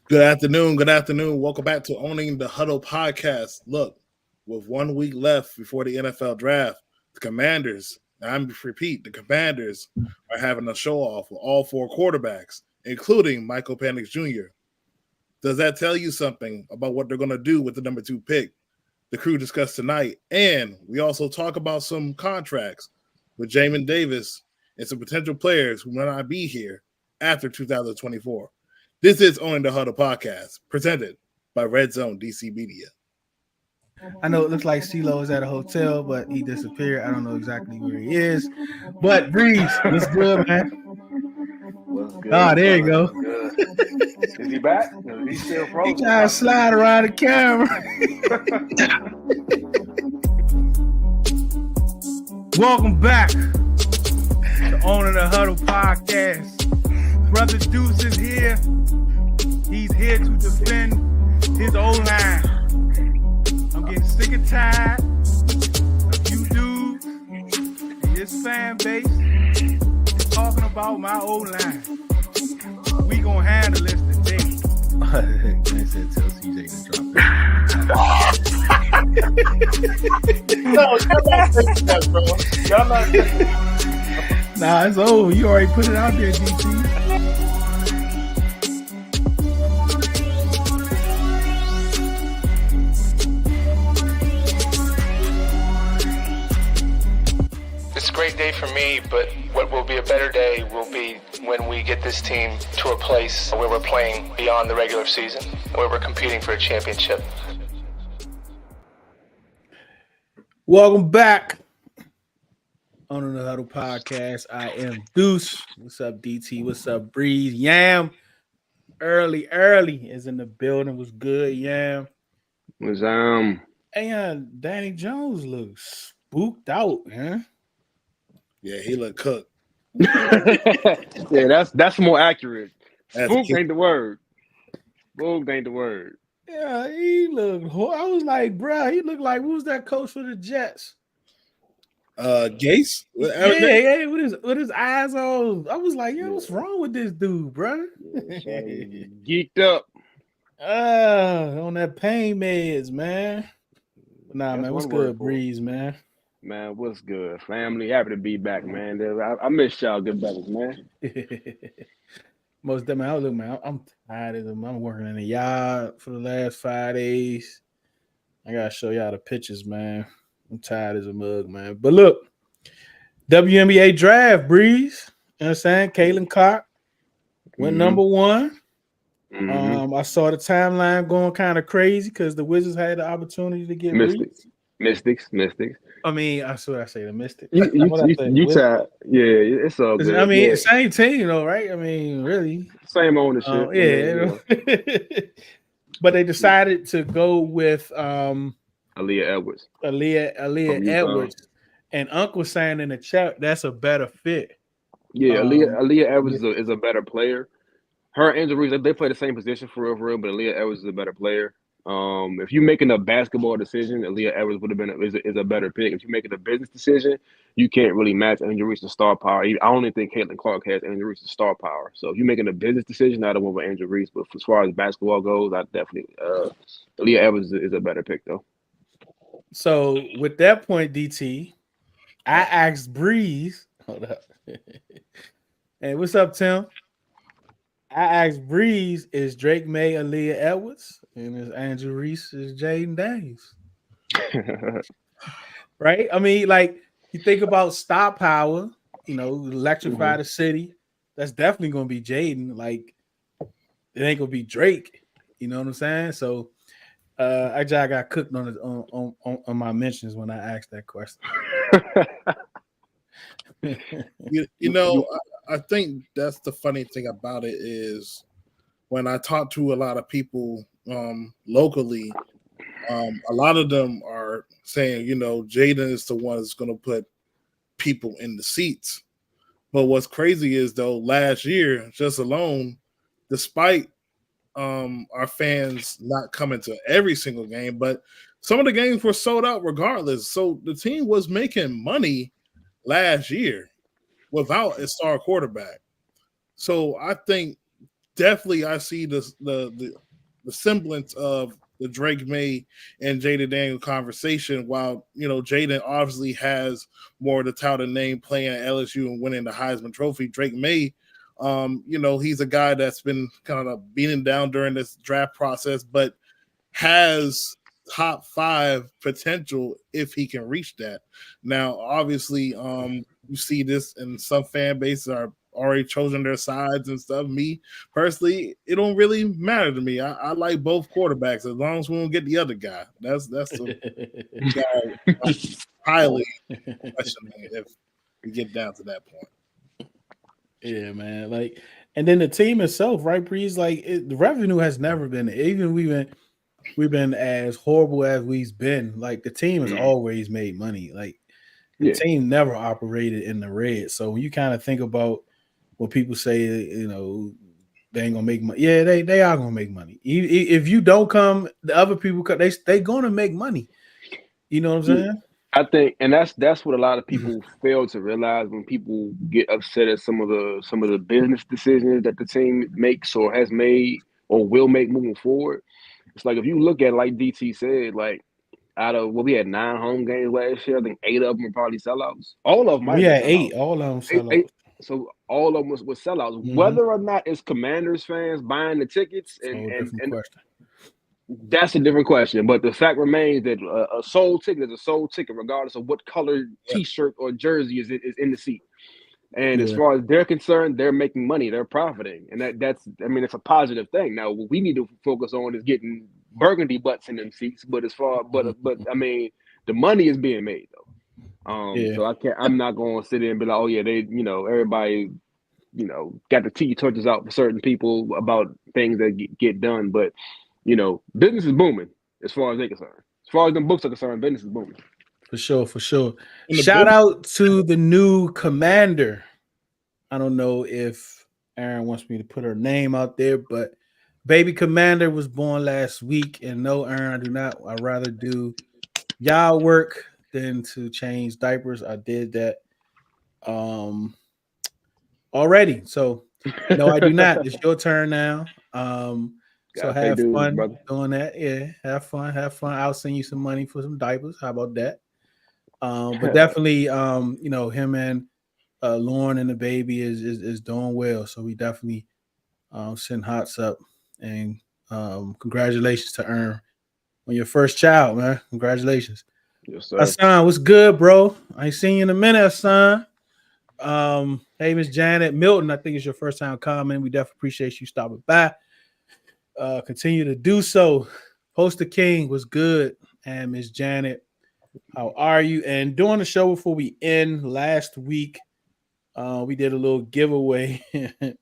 Good afternoon. Good afternoon. Welcome back to Owning the Huddle podcast. Look, with 1 week left before the NFL draft, the Commanders, the Commanders are having a show off with all four quarterbacks, including Michael Penix Jr. Does that tell you something about what they're going to do with the number 2 pick? The crew discussed tonight, and we also talk about some contracts with Jamin Davis and some potential players who may not be here after 2024. This is Owning the Huddle podcast, presented by Red Zone DC Media. I know it looks like CeeLo is at a hotel, but he disappeared. I don't know exactly where he is. But Breeze, what's good, man? What's good? Oh, there you go. Is he back? No, he's still frozen. He trying to slide around the camera. Welcome back to Owning the Huddle podcast. Brother Deuce is here. He's here to defend his O-line. I'm getting sick and tired of you dudes and this fan base talking about my O-line. We gonna handle this today. I said tell CJ to drop it. No, y'all not taking that, bro. Y'all not taking that. Nah, it's over. You already put it out there, DT. It's a great day for me, but what will be a better day will be when we get this team to a place where we're playing beyond the regular season, where we're competing for a championship. Welcome back on the Huddle podcast. I am Deuce. What's up, DT? What's up, Breeze? Yam. Early is in the building. Was good, Yam. Was And Danny Jones looks spooked out, man. Yeah, he looked cooked. yeah, that's more accurate. Spooked Spooked ain't the word. Spooked ain't the word. Yeah, he looked. I was like, bro, he looked like who's that coach for the Jets? Gase? Yeah, with his eyes on. I was like, yo, what's wrong with this dude, bro? Geeked up. On that pain meds, man. Nah, man, what's good, Breeze, man? Man, what's good, family? Happy to be back, man. I miss y'all good brothers, man. Most definitely, man. I'm tired of them. I'm working in the yard for the last 5 days. I gotta show y'all the pictures, man. I'm tired as a mug, man. But look, WNBA draft, Breeze. You know what I'm saying? Caitlin Clark went number 1. Mm-hmm. I saw the timeline going kind of crazy because the Wizards had the opportunity to get Mystics. I mean, I swear I say the Mystics. You tired? Yeah, it's all good. I mean, yeah. Same team, though, right? I mean, really. Same ownership. Yeah. But they decided to go with Aaliyah Edwards. Aaliyah Edwards. And Uncle was saying in the chat that's a better fit. Yeah, Aaliyah Edwards is a better player. Her and Angel Reese, they play the same position for real, but Aaliyah Edwards is a better player. If you're making a basketball decision, Aaliyah Edwards would have been is a better pick. If you're making a business decision, you can't really match Angel Reese's star power. I only think Caitlin Clark has Angel Reese's star power. So if you're making a business decision, I don't want with Angel Reese. But as far as basketball goes, I definitely Aaliyah Edwards is a better pick though. So with that point, DT, I asked Breeze. Hold up. Hey, what's up, Tim? I asked Breeze, is Drake May Aaliyah Edwards? And is Andrew Reese is Jayden Daniels? Right? I mean, like, you think about star power, electrify the city. That's definitely going to be Jayden. Like, it ain't going to be Drake. You know what I'm saying? So, I got cooked on my mentions when I asked that question. I think that's the funny thing about it is when I talk to a lot of people locally, a lot of them are saying, Jayden is the one that's going to put people in the seats. But what's crazy is, though, last year, just alone, despite our fans not coming to every single game, but some of the games were sold out regardless. So the team was making money last year without a star quarterback. So I think definitely I see the semblance of the Drake May and Jayden Daniels conversation. While Jayden obviously has more of the touted name playing at LSU and winning the Heisman Trophy, Drake May, he's a guy that's been kind of beaten down during this draft process, but has top 5 potential if he can reach that. Now, obviously, you see this in some fan bases are already chosen their sides and stuff. Me personally, it don't really matter to me. I like both quarterbacks as long as we don't get the other guy. That's the guy I'm highly questioning if we get down to that point. Yeah, man. Like, and then the team itself, right, Breeze? Like, the revenue has never been, even we've been as horrible as we've been. Like, the team has always made money. Like, the team never operated in the red. So when you kind of think about when people say, they ain't gonna make money. Yeah, they are gonna make money. If you don't come, the other people come. They gonna make money. You know what I'm saying? I think, and that's what a lot of people fail to realize when people get upset at some of the business decisions that the team makes or has made or will make moving forward. It's like if you look at, like DT said, like out of we had 9 home games last year, I think 8 of them were probably sellouts. All of them might We have had been 8. sellouts. All of them sellouts. So all of them was sellouts. Mm-hmm. Whether or not it's Commanders fans buying the tickets and question. That's a different question. But the fact remains that a sold ticket is a sold ticket, regardless of what color T-shirt or jersey is in the seat. And as far as they're concerned, they're making money, they're profiting, and that's it's a positive thing. Now, what we need to focus on is getting burgundy butts in them seats. But the money is being made though. So I'm not going to sit there and be like, oh yeah, they, everybody, got the tiki torches out for certain people about things that get done. But business is booming as far as they're concerned. As far as them books are concerned, business is booming. For sure. Shout out to the new commander. I don't know if Aaron wants me to put her name out there, but baby commander was born last week. And no, Aaron, I do not. I'd rather do y'all work than to change diapers. I did that already. So no, I do not. It's your turn now. So have fun doing that. Yeah, have fun. I'll send you some money for some diapers. How about that? But definitely, him and Lauren and the baby is doing well. So we definitely send hearts up and congratulations to Ern on your first child, man. Congratulations. Yes, sir. Hassan, what's good, bro? I ain't seen you in a minute, Hassan. Hey, Miss Janet Milton, I think it's your first time coming. We definitely appreciate you stopping by. Continue to do so. Poster King was good. And Miss Janet, how are you? And during the show before we end last week, we did a little giveaway. And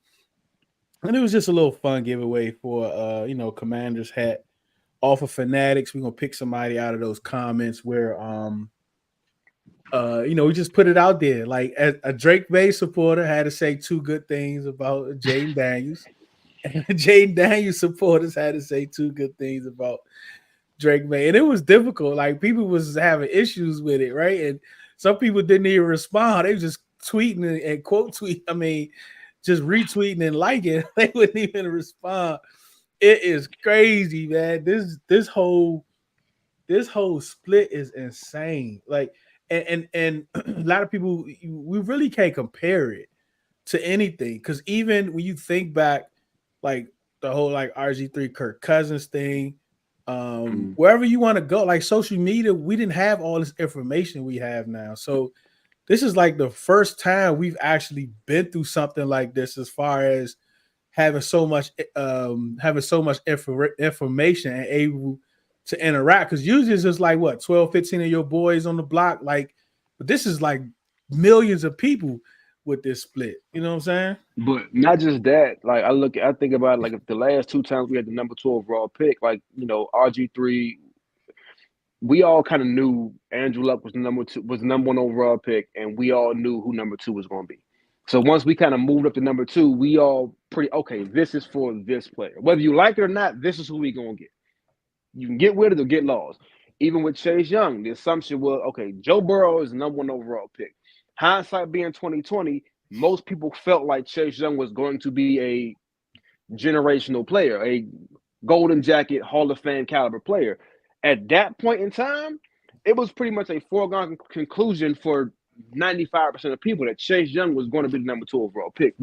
it was just a little fun giveaway for Commander's hat off of Fanatics. We're gonna pick somebody out of those comments where we just put it out there. Like a Drake May supporter had to say 2 good things about Jayden Daniels. And Jayden Daniels supporters had to say 2 good things about Drake May. And it was difficult. Like people was having issues with it, right? And some people didn't even respond. They were just tweeting and quote tweet. I mean, just retweeting and liking. They wouldn't even respond. It is crazy, man. This whole split is insane. Like, and a lot of people, we really can't compare it to anything. Because even when you think back, like the whole like RG3 Kirk Cousins thing, wherever you want to go, like social media, we didn't have all this information we have now. So this is like the first time we've actually been through something like this, as far as having so much information and able to interact. Because usually it's just like 12, 15 of your boys on the block. Like, but this is like millions of people with this split. You know what I'm saying? But not just that. Like I think about it, like if the last 2 times we had the number 2 overall pick, like RG3, we all kind of knew Andrew Luck was the number 1 overall pick, and we all knew who number 2 was going to be. So once we kind of moved up to number 2, we all this is for this player. Whether you like it or not, this is who we going to get. You can get with it or get lost. Even with Chase Young, the assumption was, Joe Burrow is the number 1 overall pick. Hindsight being 2020, most people felt like Chase Young was going to be generational player, a golden jacket Hall of Fame caliber player. At that point in time, it was pretty much a foregone conclusion for 95% of people that Chase Young was going to be the number 2 overall pick.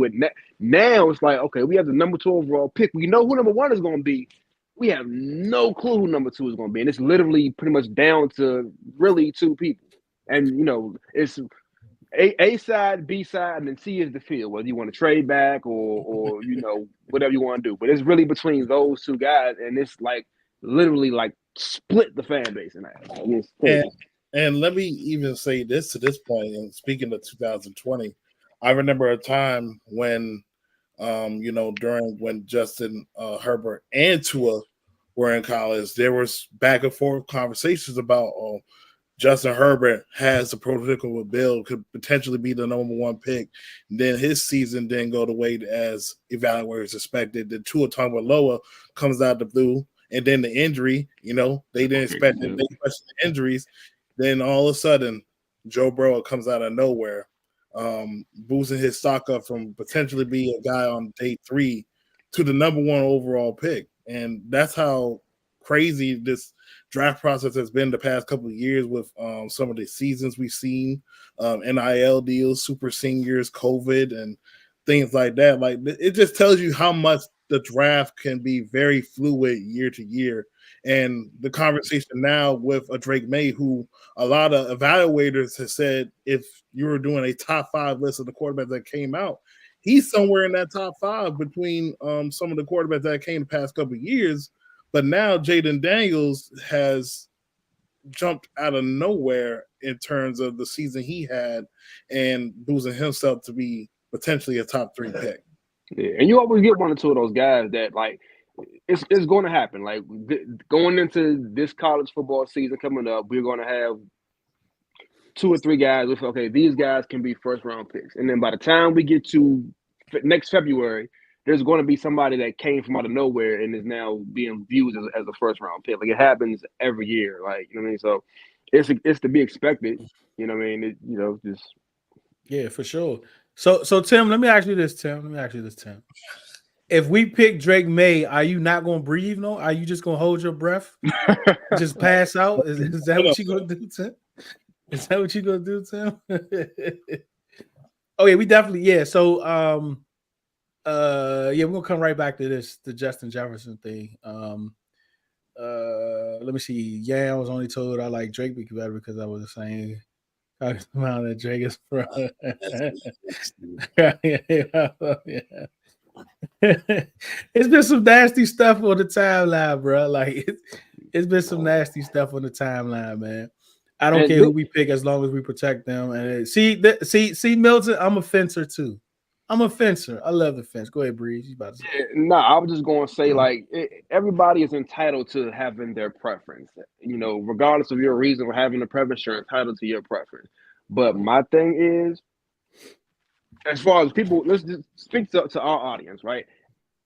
Now it's like, okay, we have the number 2 overall pick. We know who number 1 is going to be. We have no clue who number 2 is going to be. And it's literally pretty much down to really 2 people. And, it's A side, B side, and then C is the field, whether you want to trade back or whatever you want to do. But it's really between those 2 guys, and it's like literally like split the fan base in that. And let me even say this to this point, and speaking of 2020, I remember a time when, during when Justin Herbert and Tua were in college, there was back and forth conversations about, Justin Herbert has a prototypical build, could potentially be the number 1 pick. Then his season didn't go the way as evaluators expected. The Tua Tagovailoa comes out of the blue, and then the injury, they didn't expect it. They questioned the injuries. Then all of a sudden, Joe Burrow comes out of nowhere, boosting his stock up from potentially being a guy on day 3 to the number 1 overall pick. And that's how crazy this draft process has been the past couple of years with some of the seasons we've seen, NIL deals, super seniors, COVID, and things like that. Like, it just tells you how much the draft can be very fluid year to year. And the conversation now with a Drake May, who a lot of evaluators have said, if you were doing a top 5 list of the quarterbacks that came out, he's somewhere in that top 5 between some of the quarterbacks that came the past couple of years. But now Jayden Daniels has jumped out of nowhere in terms of the season he had and boosting himself to be potentially a top 3 pick. Yeah, and you always get 1 or 2 of those guys that, like, it's going to happen. Like, going into this college football season coming up, we're going to have 2 or 3 guys with, okay, these guys can be first-round picks. And then by the time we get to next February, there's going to be somebody that came from out of nowhere and is now being viewed as a first-round pick. Like, it happens every year. Like, you know what I mean? So it's to be expected. You know what I mean? Just yeah, for sure. So Tim, let me ask you this, Tim. If we pick Drake May, are you not going to breathe? No, are you just going to hold your breath, just pass out? Is that what you're going to do, Tim? Is that what you're going to do, Tim? Okay, we definitely, yeah. So, we're gonna come right back to this, the Justin Jefferson thing. Let me see. Yeah, I was only told I like Drake better because I was saying that Drake is from. It's been some nasty stuff on the timeline, bro. Like it's been some nasty stuff on the timeline, man. I don't care who we pick as long as we protect them. And see, Milton, I'm a fencer too. I'm a fencer. I love the fence. Go ahead, Breeze. You about to say? No, I was just going to say, like, everybody is entitled to having their preference. Regardless of your reason for having a preference, you're entitled to your preference. But my thing is, as far as people, let's just speak to our audience, right?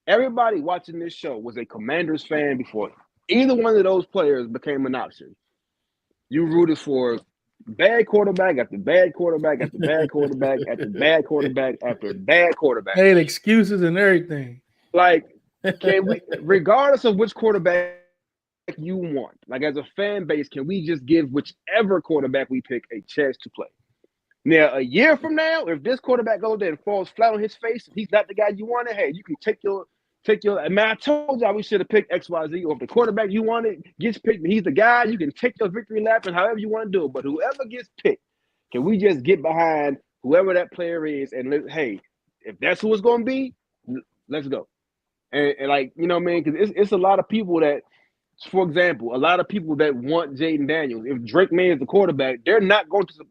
Everybody watching this show was a Commanders fan before either one of those players became an option. You rooted for bad quarterback after bad quarterback after bad quarterback after bad quarterback after bad quarterback. They had excuses and everything. Like, can we, regardless of which quarterback you want, like as a fan base, can we just give whichever quarterback we pick a chance to play? Now, a year from now, if this quarterback goes there and falls flat on his face, if he's not the guy you wanted, hey, you can take your. Man, I told y'all we should have picked XYZ. Or if the quarterback you wanted gets picked, he's the guy. You can take your victory lap and however you want to do it. But whoever gets picked, can we just get behind whoever that player is and hey, if that's who it's going to be, let's go. And like, you know what I mean? Because it's a lot of people that, for example, a lot of people that want Jayden Daniels. If Drake May is the quarterback, they're not going to.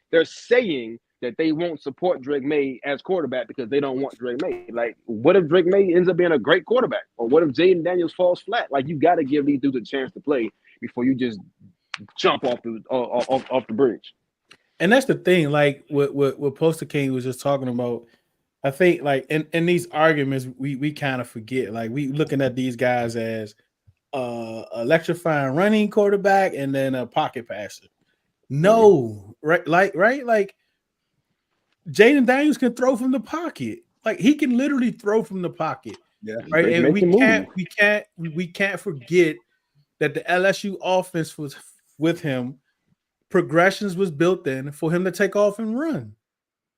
They're saying that they won't support Drake May as quarterback because they don't want Drake May. Like, what if Drake May ends up being a great quarterback? Or what if Jayden Daniels falls flat? Like, you got to give these dudes a chance to play before you just jump off the bridge. And that's the thing, like what Poster King was just talking about. I think, like, in these arguments, we kind of forget. Like, we looking at these guys as electrifying running quarterback and then a pocket passer. No, right? Like Jayden Daniels can throw from the pocket. Like, he can literally throw from the pocket. Yeah. Right. And Make the we can't forget that the LSU offense was with him. Progressions was built in for him to take off and run.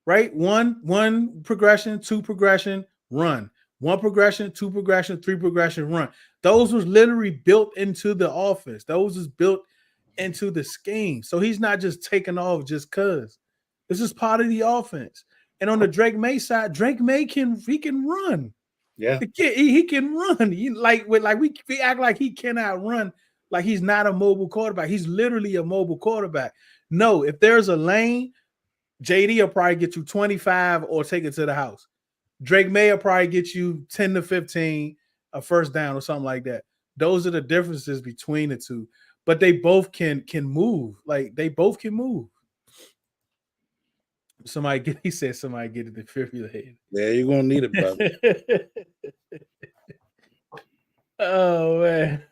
Right? One progression, two progression, run. One progression, two progression, three progression, run. Those was literally built into the offense. Those was built into the scheme. So he's not just taking off just cause. This is part of the offense. And on the Drake May side, Drake May can run. Yeah. The kid, he can run. We act like he cannot run, like he's not a mobile quarterback. He's literally a mobile quarterback. No, if there's a lane, JD will probably get you 25 or take it to the house. Drake May will probably get you 10 to 15, a first down or something like that. Those are the differences between the two. But they both can move. Like they both can move. He said somebody get a defibrillator. Yeah, you're gonna need it, brother. Oh man.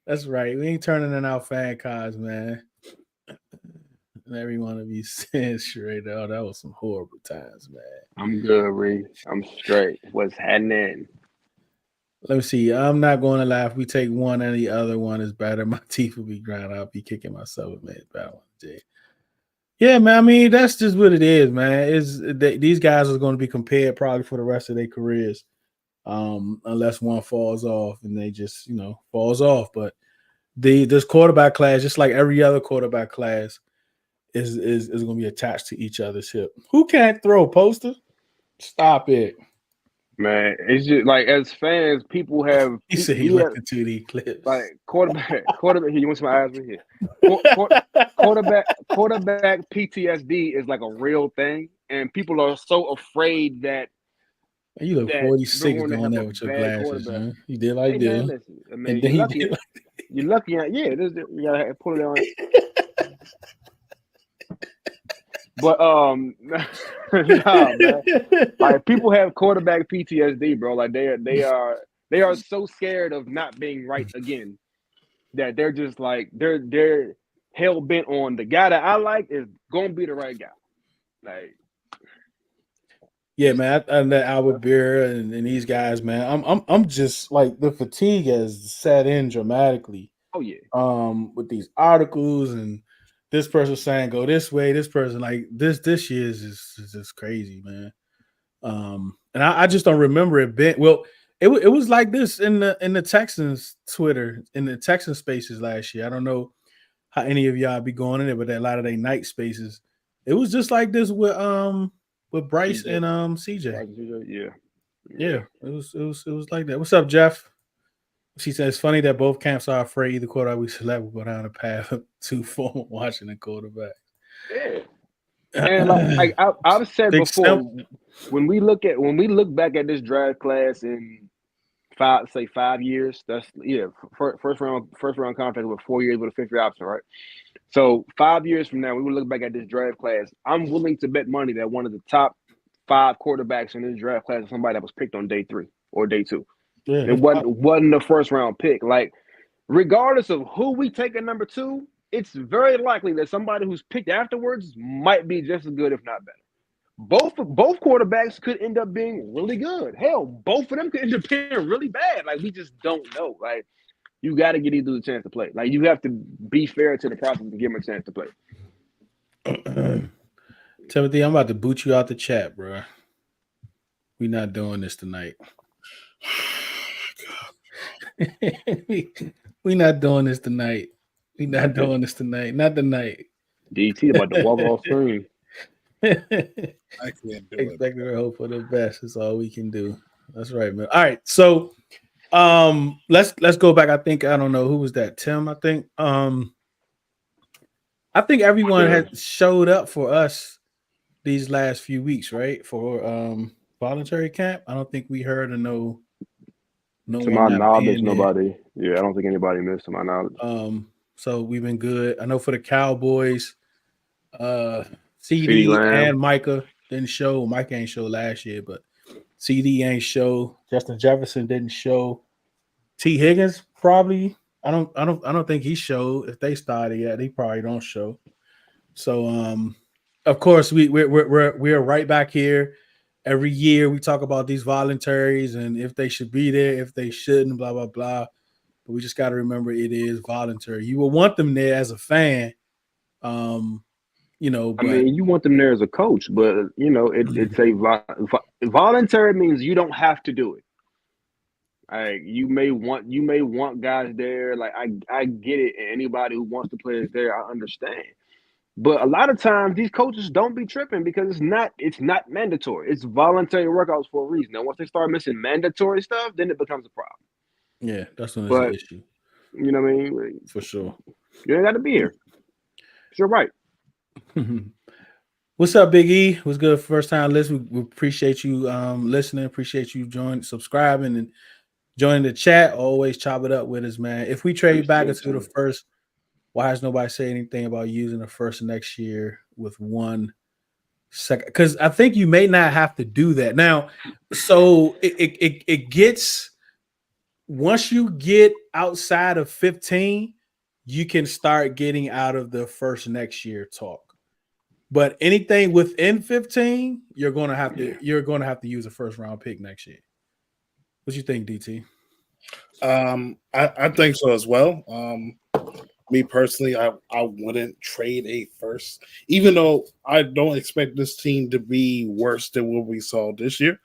That's right. We ain't turning in our fan cards, man. And every one of you said straight out. That was some horrible times, man. I'm good, Reed. I'm straight. What's happening? Let me see. I'm not going to lie. If we take one and the other one is better, my teeth will be ground. I'll be kicking myself, man. That one, Jay. Yeah, man. I mean, that's just what it is, man. These guys are going to be compared probably for the rest of their careers, unless one falls off and they just, falls off. But this quarterback class, just like every other quarterback class, is going to be attached to each other's hip. Who can't throw, Poster? Stop it. Man, it's just like as fans, people have. He said he looked into the clips. Like quarterback. You want some eyes right here? Quarterback PTSD is like a real thing, and people are so afraid that. You look 46 doing that with your glasses, man. You did like this. I mean, you're lucky. Yeah, you gotta put it on. But nah, man. Like people have quarterback PTSD, bro. Like they are so scared of not being right again that they're just like they're hell bent on the guy that I like is gonna be the right guy. Like, yeah, man. And Albert Beer and these guys, man. I'm just like the fatigue has set in dramatically. Oh yeah. With these articles and. This person saying go this way. This person like this year is just crazy, man. And I just don't remember it being well. It was like this in the Texans Twitter in the Texans spaces last year. I don't know how any of y'all be going in it, but a lot of their night spaces. It was just like this with Bryce CJ. and CJ. Yeah. It was like that. What's up, Jeff? She says it's funny that both camps are afraid the quarterback we select will go down the path of two former Washington quarterbacks. Yeah, and like I've said before, when we look back at this draft class in 5 years, that's first round contract with 4 years with a 5th year option, right? So 5 years from now, we will look back at this draft class. I'm willing to bet money that one of the top 5 quarterbacks in this draft class is somebody that was picked on day 3 or day 2. Yeah, it wasn't the first round pick. Like, regardless of who we take at number 2, it's very likely that somebody who's picked afterwards might be just as good, if not better. Both quarterbacks could end up being really good. Hell, both of them could end up being really bad. Like, we just don't know. Like, you got to give these dudes a chance to play. Like, you have to be fair to the process and give them a chance to play. Timothy, I'm about to boot you out the chat, bro. We're not doing this tonight. We not doing this tonight. We not doing this tonight. Not tonight. DT about to walk off screen. I can't do it. Expect to hope for the best. That's all we can do. That's right, man. All right, so let's go back. I don't know who was that. Tim. I think everyone has showed up for us these last few weeks, right? For voluntary camp. I don't think we heard of no. To my knowledge, nobody. Yeah, I don't think anybody missed. To my knowledge. So we've been good. I know for the Cowboys, CD and Micah didn't show. Micah ain't show last year, but CD ain't show. Justin Jefferson didn't show. T. Higgins probably. I don't think he showed. If they started yet, he probably don't show. So of course we're right back here every year we talk about these voluntaries and if they should be there, if they shouldn't, blah, blah, blah. But we just got to remember it is voluntary. You will want them there as a fan, you know, I but mean, you want them there as a coach, but you know, it's a voluntary means you don't have to do it. Like you may want guys there. Like I get it, and anybody who wants to play is there. I understand. But a lot of times these coaches don't be tripping because it's not mandatory. It's voluntary workouts for a reason. Now once they start missing mandatory stuff, then it becomes a problem. yeah, that's when it's an But issue you know what I mean? for sure. You ain't got to be here. You're right. What's up, Big E? What's good? First time listen. We appreciate you listening. Appreciate you subscribing, and joining the chat. Always chop it up with us, man. If we trade back into the first, why has nobody say anything about using the first next year with 1 second? Because I think you may not have to do that now. So it gets, once you get outside of 15, you can start getting out of the first next year talk. But anything within 15, you're gonna have to use a first round pick next year. What you think, DT? I think so as well. Me personally, I wouldn't trade a first, even though I don't expect this team to be worse than what we saw this year.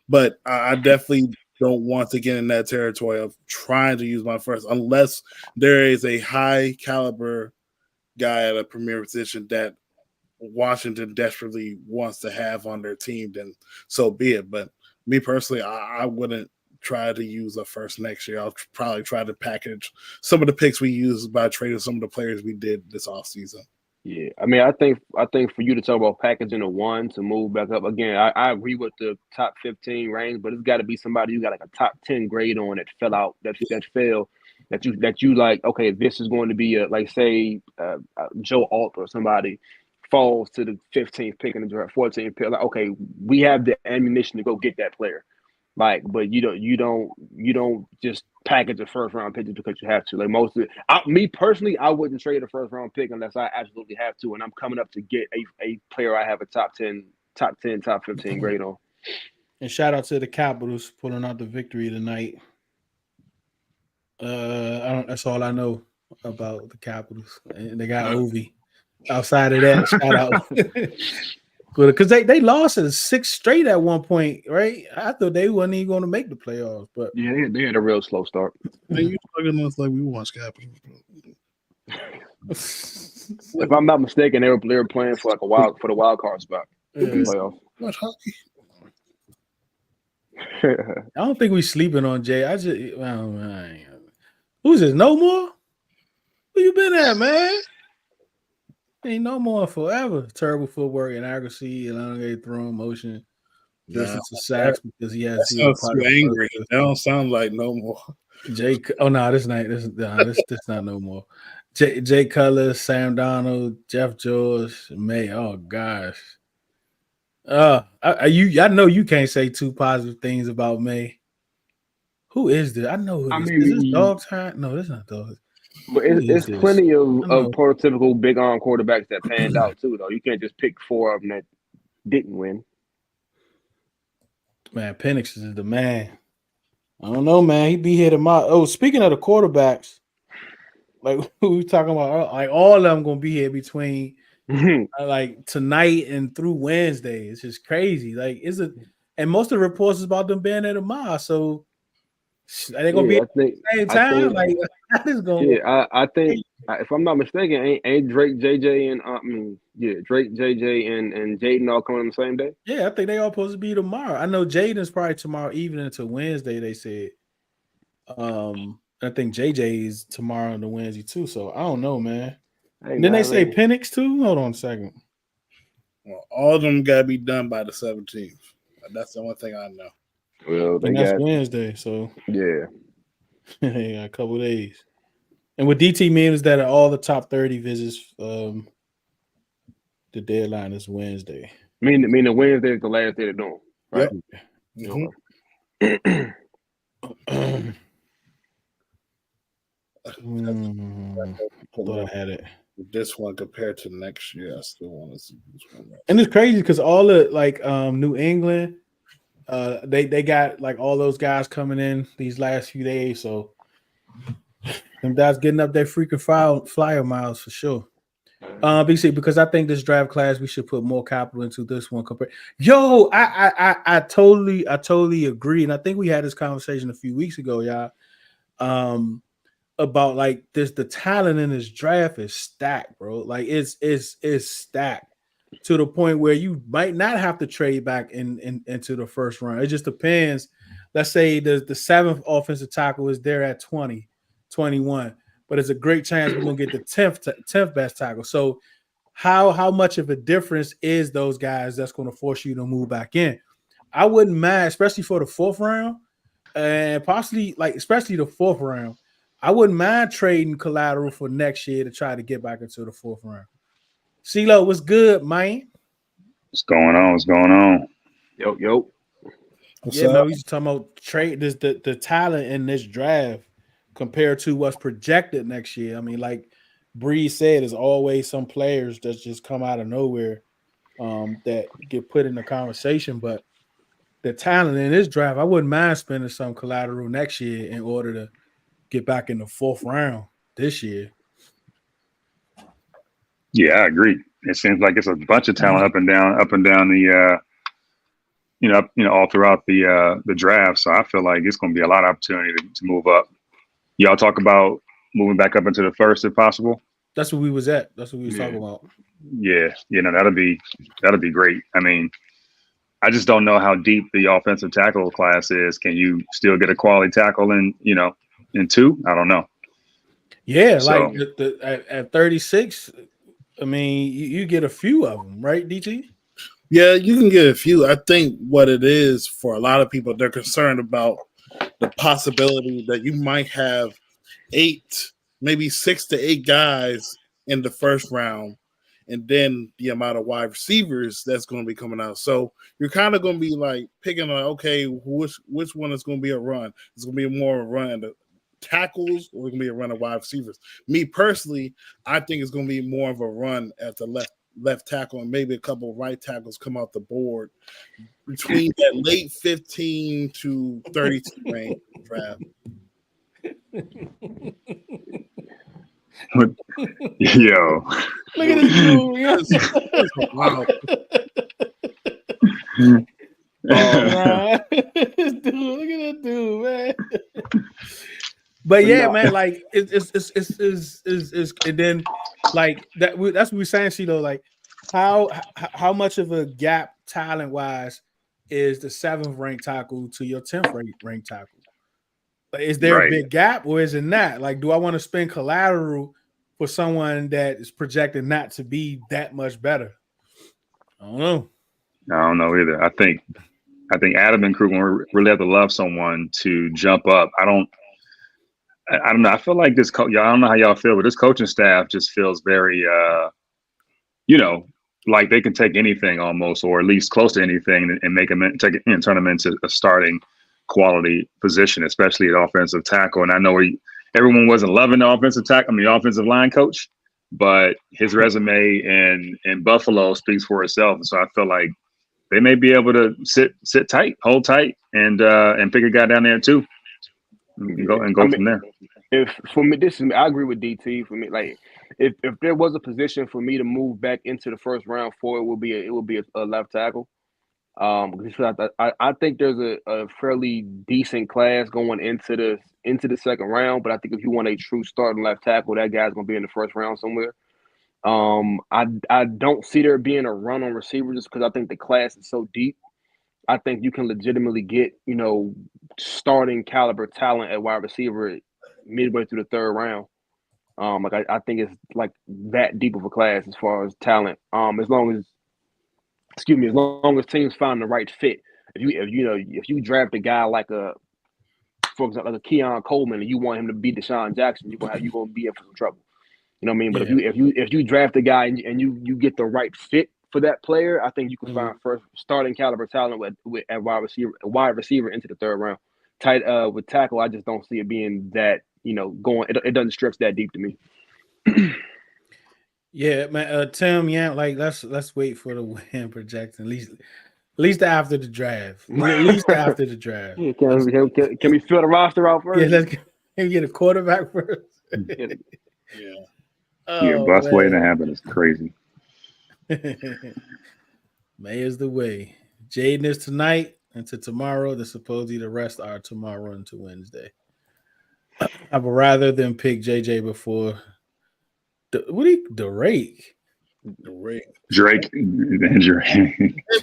But I definitely don't want to get in that territory of trying to use my first unless there is a high caliber guy at a premier position that Washington desperately wants to have on their team, then so be it. But me personally, I wouldn't try to use a first next year. I'll probably try to package some of the picks we used by trading some of the players we did this offseason. Yeah, I mean, I think for you to talk about packaging a 1 to move back up again, I agree with the top 15 range, but it's got to be somebody you got like a top 10 grade on that fell out, that fell, that you like. Okay, this is going to be a, like say Joe Alt or somebody falls to the 15th pick in the draft, 14th pick. Like, okay, we have the ammunition to go get that player. Like, but you don't just package a first round pick just because you have to. Like most of it, me personally, I wouldn't trade a first round pick unless I absolutely have to, and I'm coming up to get a player I have a top 10, top 15 grade on. And shout out to the Capitals pulling out the victory tonight. That's all I know about the Capitals. And they got Ovi. Outside of that, shout out. Because they lost 6 straight at one point, right? I thought they wasn't even going to make the playoffs, but yeah, they had a real slow start. Man, you talking to us like we watch Capitals. If I'm not mistaken, they were playing for the wild card spot in the playoffs. Watch hockey. I don't think we sleeping on Jay. Who's this? No more? Where you been at, man? Ain't no more forever. Terrible footwork, inaccuracy, elongated throwing motion. Just into sacks because he has sounds too angry. That don't sound like no more. Jake. Oh no, this not no more. Jay Cutler, Sam Donald, Jeff George, May. Oh gosh. I know you can't say 2 positive things about May. Who is this? I know who this is. Is this Dog Time? No, this is not Dog. But it's plenty of prototypical big arm quarterbacks that panned out too, though. You can't just pick 4 of them that didn't win. Man, Penix is the man. I don't know, man. He be here tomorrow. Oh, speaking of the quarterbacks, like who we talking about? Like all of them gonna be here between like tonight and through Wednesday. It's just crazy. Like, is it? And most of the reports is about them being at tomorrow. So are they gonna be at the same time? Like, that is going. Yeah, I think if I'm not mistaken, ain't Drake, JJ, and Drake, JJ, and Jayden all coming on the same day? Yeah, I think they all supposed to be tomorrow. I know Jayden's probably tomorrow evening to Wednesday. They said. I think JJ is tomorrow and the Wednesday too. So I don't know, man. And then they say Penix too. Hold on a second. Well, all of them gotta be done by the 17th. That's the only thing I know. Well, that's Wednesday, so yeah, a couple days. And what DT means is that all the top 30 visits, the deadline is Wednesday. I mean the Wednesday is the last day to do them, right? Yep. Mm-hmm. I thought I had it. This one compared to next year, I still want to see this one. And it's crazy because all the New England, they got like all those guys coming in these last few days, so them guys getting up their freaking flyer miles for sure. BC, because I think this draft class we should put more capital into this one. Yo, I totally agree, and I think we had this conversation a few weeks ago, y'all. About like the talent in this draft is stacked, bro. Like it's stacked to the point where you might not have to trade back into the first round. It just depends. Let's say the seventh offensive tackle is there at 20, 21, but it's a great chance we're gonna get the 10th best tackle. So how much of a difference is those guys that's going to force you to move back in? I wouldn't mind, especially for the fourth round, and possibly especially the fourth round. I wouldn't mind trading collateral for next year to try to get back into the fourth round. CeeLo, what's good, man? What's going on? What's going on? Yo. Man, we just talking about trade the talent in this draft compared to what's projected next year. I mean, like Bree said, there's always some players that just come out of nowhere that get put in the conversation. But the talent in this draft, I wouldn't mind spending some collateral next year in order to get back in the fourth round this year. Yeah, I agree. It seems like it's a bunch of talent up and down the all throughout the draft. So I feel like it's going to be a lot of opportunity to move up. Y'all talk about moving back up into the first if possible. That's what we was at. That's what we was talking about. Yeah, that'll be great. I mean, I just don't know how deep the offensive tackle class is. Can you still get a quality tackle in two? I don't know. Yeah, so, like at 36, I mean, you get a few of them, right, DT? Yeah, you can get a few. I think what it is for a lot of people, they're concerned about the possibility that you might have 6 to 8 guys in the first round, and then the amount of wide receivers that's going to be coming out. So you're kind of going to be like picking on, okay, which one is going to be a run? It's going to be more of a run the tackles, or it's going to be a run of wide receivers. Me personally, I think it's going to be more of a run at the left tackle, and maybe a couple of right tackles come out the board between that late 15 to 32 range draft. Yo, look at this dude. Wow. This dude, look at that dude, man. But yeah, man, like it's and then like that's what we're saying, though. Like how much of a gap talent wise is the 7th ranked tackle to your 10th ranked tackle? Like, is there a big gap or is it not? Like, do I want to spend collateral for someone that is projected not to be that much better? I don't know. I don't know either. I think Adam and Krugman really have to love someone to jump up. I don't know. I feel like this I don't know how y'all feel, but this coaching staff just feels very like they can take anything almost, or at least close to anything, and make them turn them into a starting quality position, especially at offensive tackle. And I know everyone wasn't loving the offensive line coach, but his resume in Buffalo speaks for itself. And so I feel like they may be able to sit tight, hold tight, and pick a guy down there too, and go from there. I agree with DT. For me, like if there was a position for me to move back into the first round for, it would be a left tackle. Because I think there's a fairly decent class going into the second round, but I think if you want a true starting left tackle, that guy's gonna be in the first round somewhere. I don't see there being a run on receivers just because I think the class is so deep. I think you can legitimately get starting caliber talent at wide receiver midway through the third round. I think it's like that deep of a class as far as talent. As long as teams find the right fit. If you draft a guy for example, like a Keon Coleman, and you want him to be Deshaun Jackson, you're gonna be in for some trouble. You know what I mean? But if you draft a guy and you get the right fit for that player, I think you can find first starting caliber talent with a wide receiver into the third round. Tight with tackle, I just don't see it being that going. It doesn't stretch that deep to me. Yeah, man. Tim, yeah, like let's wait for the win projection. At least after the draft. At least after the draft. Yeah, can we fill the roster out Yeah, first? let's get a quarterback first. Yeah. Yeah. Yeah, Oh, bus waiting to man. happen is crazy. May is the way. Jayden is tonight into tomorrow. Supposedly the rest are tomorrow into Wednesday. I would rather than pick JJ before. Drake? Drake. Hey,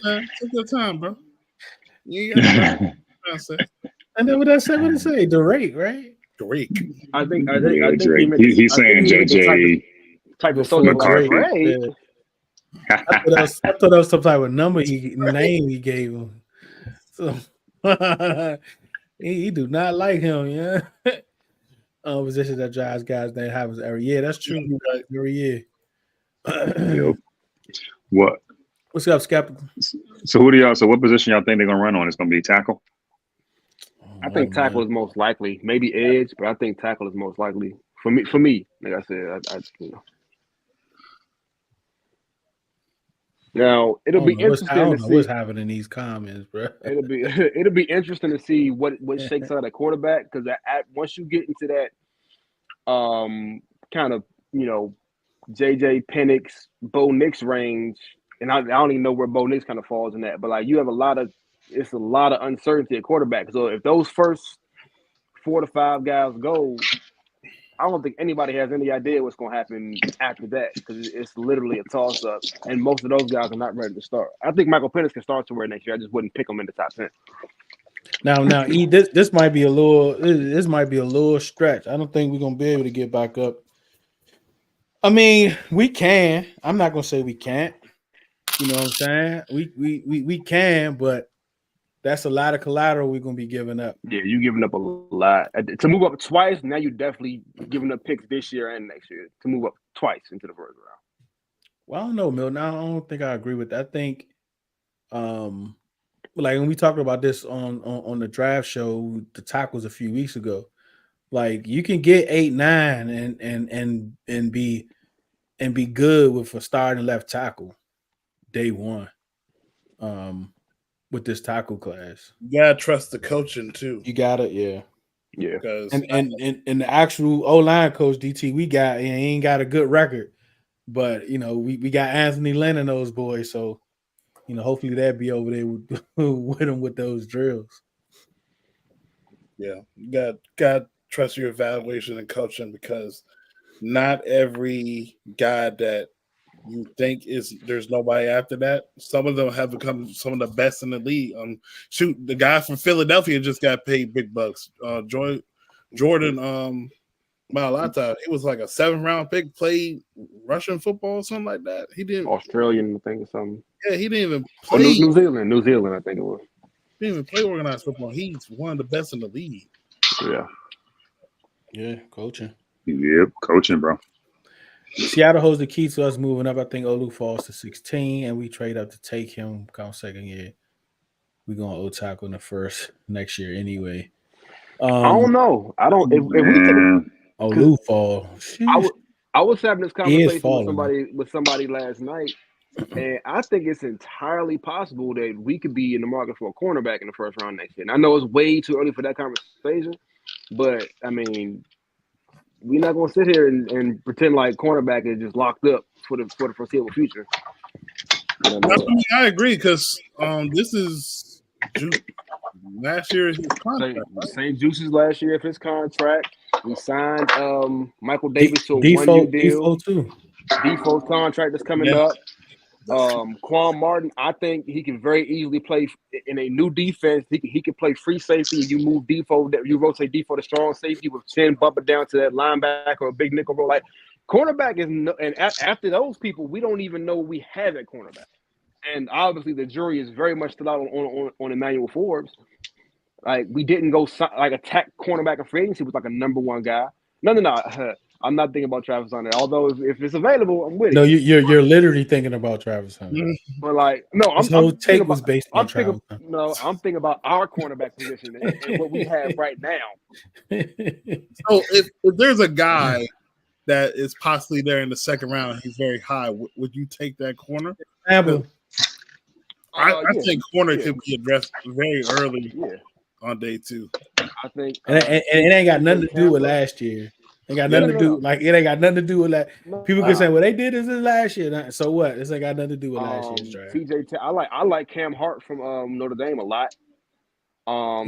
man, take your time, bro. You got I know what I said. What to say? Drake, right? Drake. I think Drake. He's saying JJ type of Before social like McCarthy. Drake. Yeah. I thought that was some type of name he gave him. So he do not like him, yeah. Position that drives guys that happens every year. That's true. Every year. Yep. What? What's up, Skeptical? So what position y'all think they're gonna run on? It's gonna be tackle? I think tackle is most likely. Maybe edge, but I think tackle is most likely. For me, like I said, I. Now it'll be interesting to see what's happening in these comments, bro. It'll be interesting to see what shakes out at quarterback, because once you get into that kind of JJ Penix, Bo Nix range, and I don't even know where Bo Nix kind of falls in that, but like you have a lot of uncertainty at quarterback. So if those first 4 to 5 guys go, I don't think anybody has any idea what's going to happen after that, because it's literally a toss-up, and most of those guys are not ready to start. I think Michael Penix can start somewhere next year. I just wouldn't pick him in the top 10. Now, this might be a little stretch. I don't think we're gonna be able to get back up. I mean, we can. I'm not gonna say we can't. You know what I'm saying? We can, but that's a lot of collateral we're gonna be giving up. Yeah, you giving up a lot to move up twice. Now you definitely giving up picks this year and next year to move up twice into the first round. Well, I don't know, Milton. I don't think I agree with that. I think, like when we talked about this on the draft show, the tackles a few weeks ago, like you can get 8, 9 and be good with a starting left tackle day one. With this tackle class, you gotta trust the coaching too. You gotta, yeah. Because and the actual O-line coach DT we got, he ain't got a good record, but we got Anthony Lynn and those boys, so hopefully they'll be over there with them with those drills. Yeah, you got trust your evaluation and coaching, because not every guy that you think there's nobody after that. Some of them have become some of the best in the league. The guy from Philadelphia just got paid big bucks. Jordan Mailata, he was like a 7th round pick, played Russian football or something like that. He didn't Australian thing or something. Yeah, he didn't even play. New Zealand, I think it was. He didn't even play organized football. He's one of the best in the league. Yeah, coaching. Yep, coaching, bro. Seattle holds the key to us moving up. I think Olu falls to 16, and we trade up to take him. Come second year, we're gonna O-tackle in the first next year anyway. I don't know. I don't. If we take Olu fall, I was having this conversation with somebody last night, and I think it's entirely possible that we could be in the market for a cornerback in the first round next year. And I know it's way too early for that conversation, but I mean, we're not going to sit here and pretend like cornerback is just locked up for the foreseeable future. I agree, because this is last year's contract. Same juices last year of his contract. We signed Michael Davis to a 1-year deal. Default contract that's coming up. Quan Martin, I think he can very easily play in a new defense. He can play free safety. You move default, you rotate default to strong safety with chin bumping down to that linebacker or a big nickel role. Like cornerback and after those people, we don't even know what we have at cornerback. And obviously, the jury is very much still out on Emmanuel Forbes. Like we didn't go attack cornerback in free agency with like a number 1 guy. No. I'm not thinking about Travis Hunter. Although if it's available, I'm with it. No, you're literally thinking about Travis Hunter. But like, no, I'm take was based on Travis Hunter. No, I'm thinking about our cornerback position and what we have right now. So if there's a guy that is possibly there in the second round. He's very high. Would you take that corner? Apple. I think corner could be addressed very early on day 2. I think, and it ain't got nothing to do with last year. It got nothing to do like it ain't got nothing to do with that. People can say, "Well, they did this last year." So what? This ain't got nothing to do with last year's draft. I like Cam Hart from Notre Dame a lot.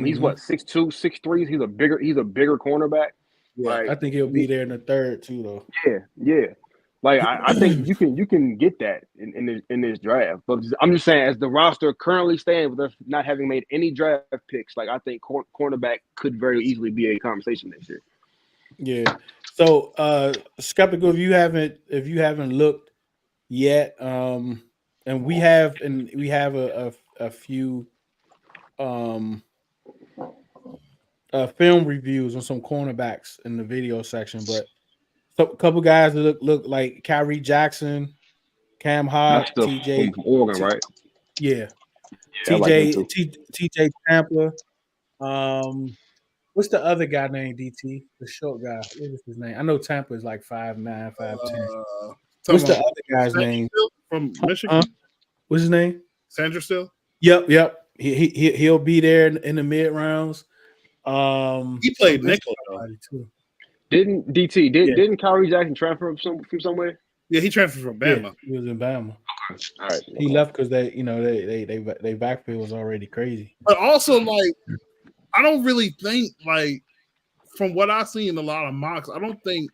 He's what 6'2", 6'3". He's a bigger cornerback. Yeah, like, I think he'll be there in the third too, though. Yeah. Like I think you can get that in this draft. But I'm just saying, as the roster currently stands, with us not having made any draft picks, like I think cornerback could very easily be a conversation this year. Yeah. So skeptical if you haven't looked yet, and we have a few film reviews on some cornerbacks in the video section, but a couple guys that look like Kyrie Jackson, Cam Hart, TJ from Oregon, right? Yeah. TJ Tampa. What's the other guy named DT? The short guy. What is his name? I know Tampa is like 5'9", 5'10". What's the other guy's name? From Michigan? What's his name? Sanderstill? Yep. He'll be there in the mid rounds. He played nickel too. Didn't Kyrie Jackson transfer from somewhere? Yeah, he transferred from Bama. Yeah, he was in Bama. Okay. All right. He left because they backfield was already crazy. But also, like, I don't really think, like, from what I see in a lot of mocks, I don't think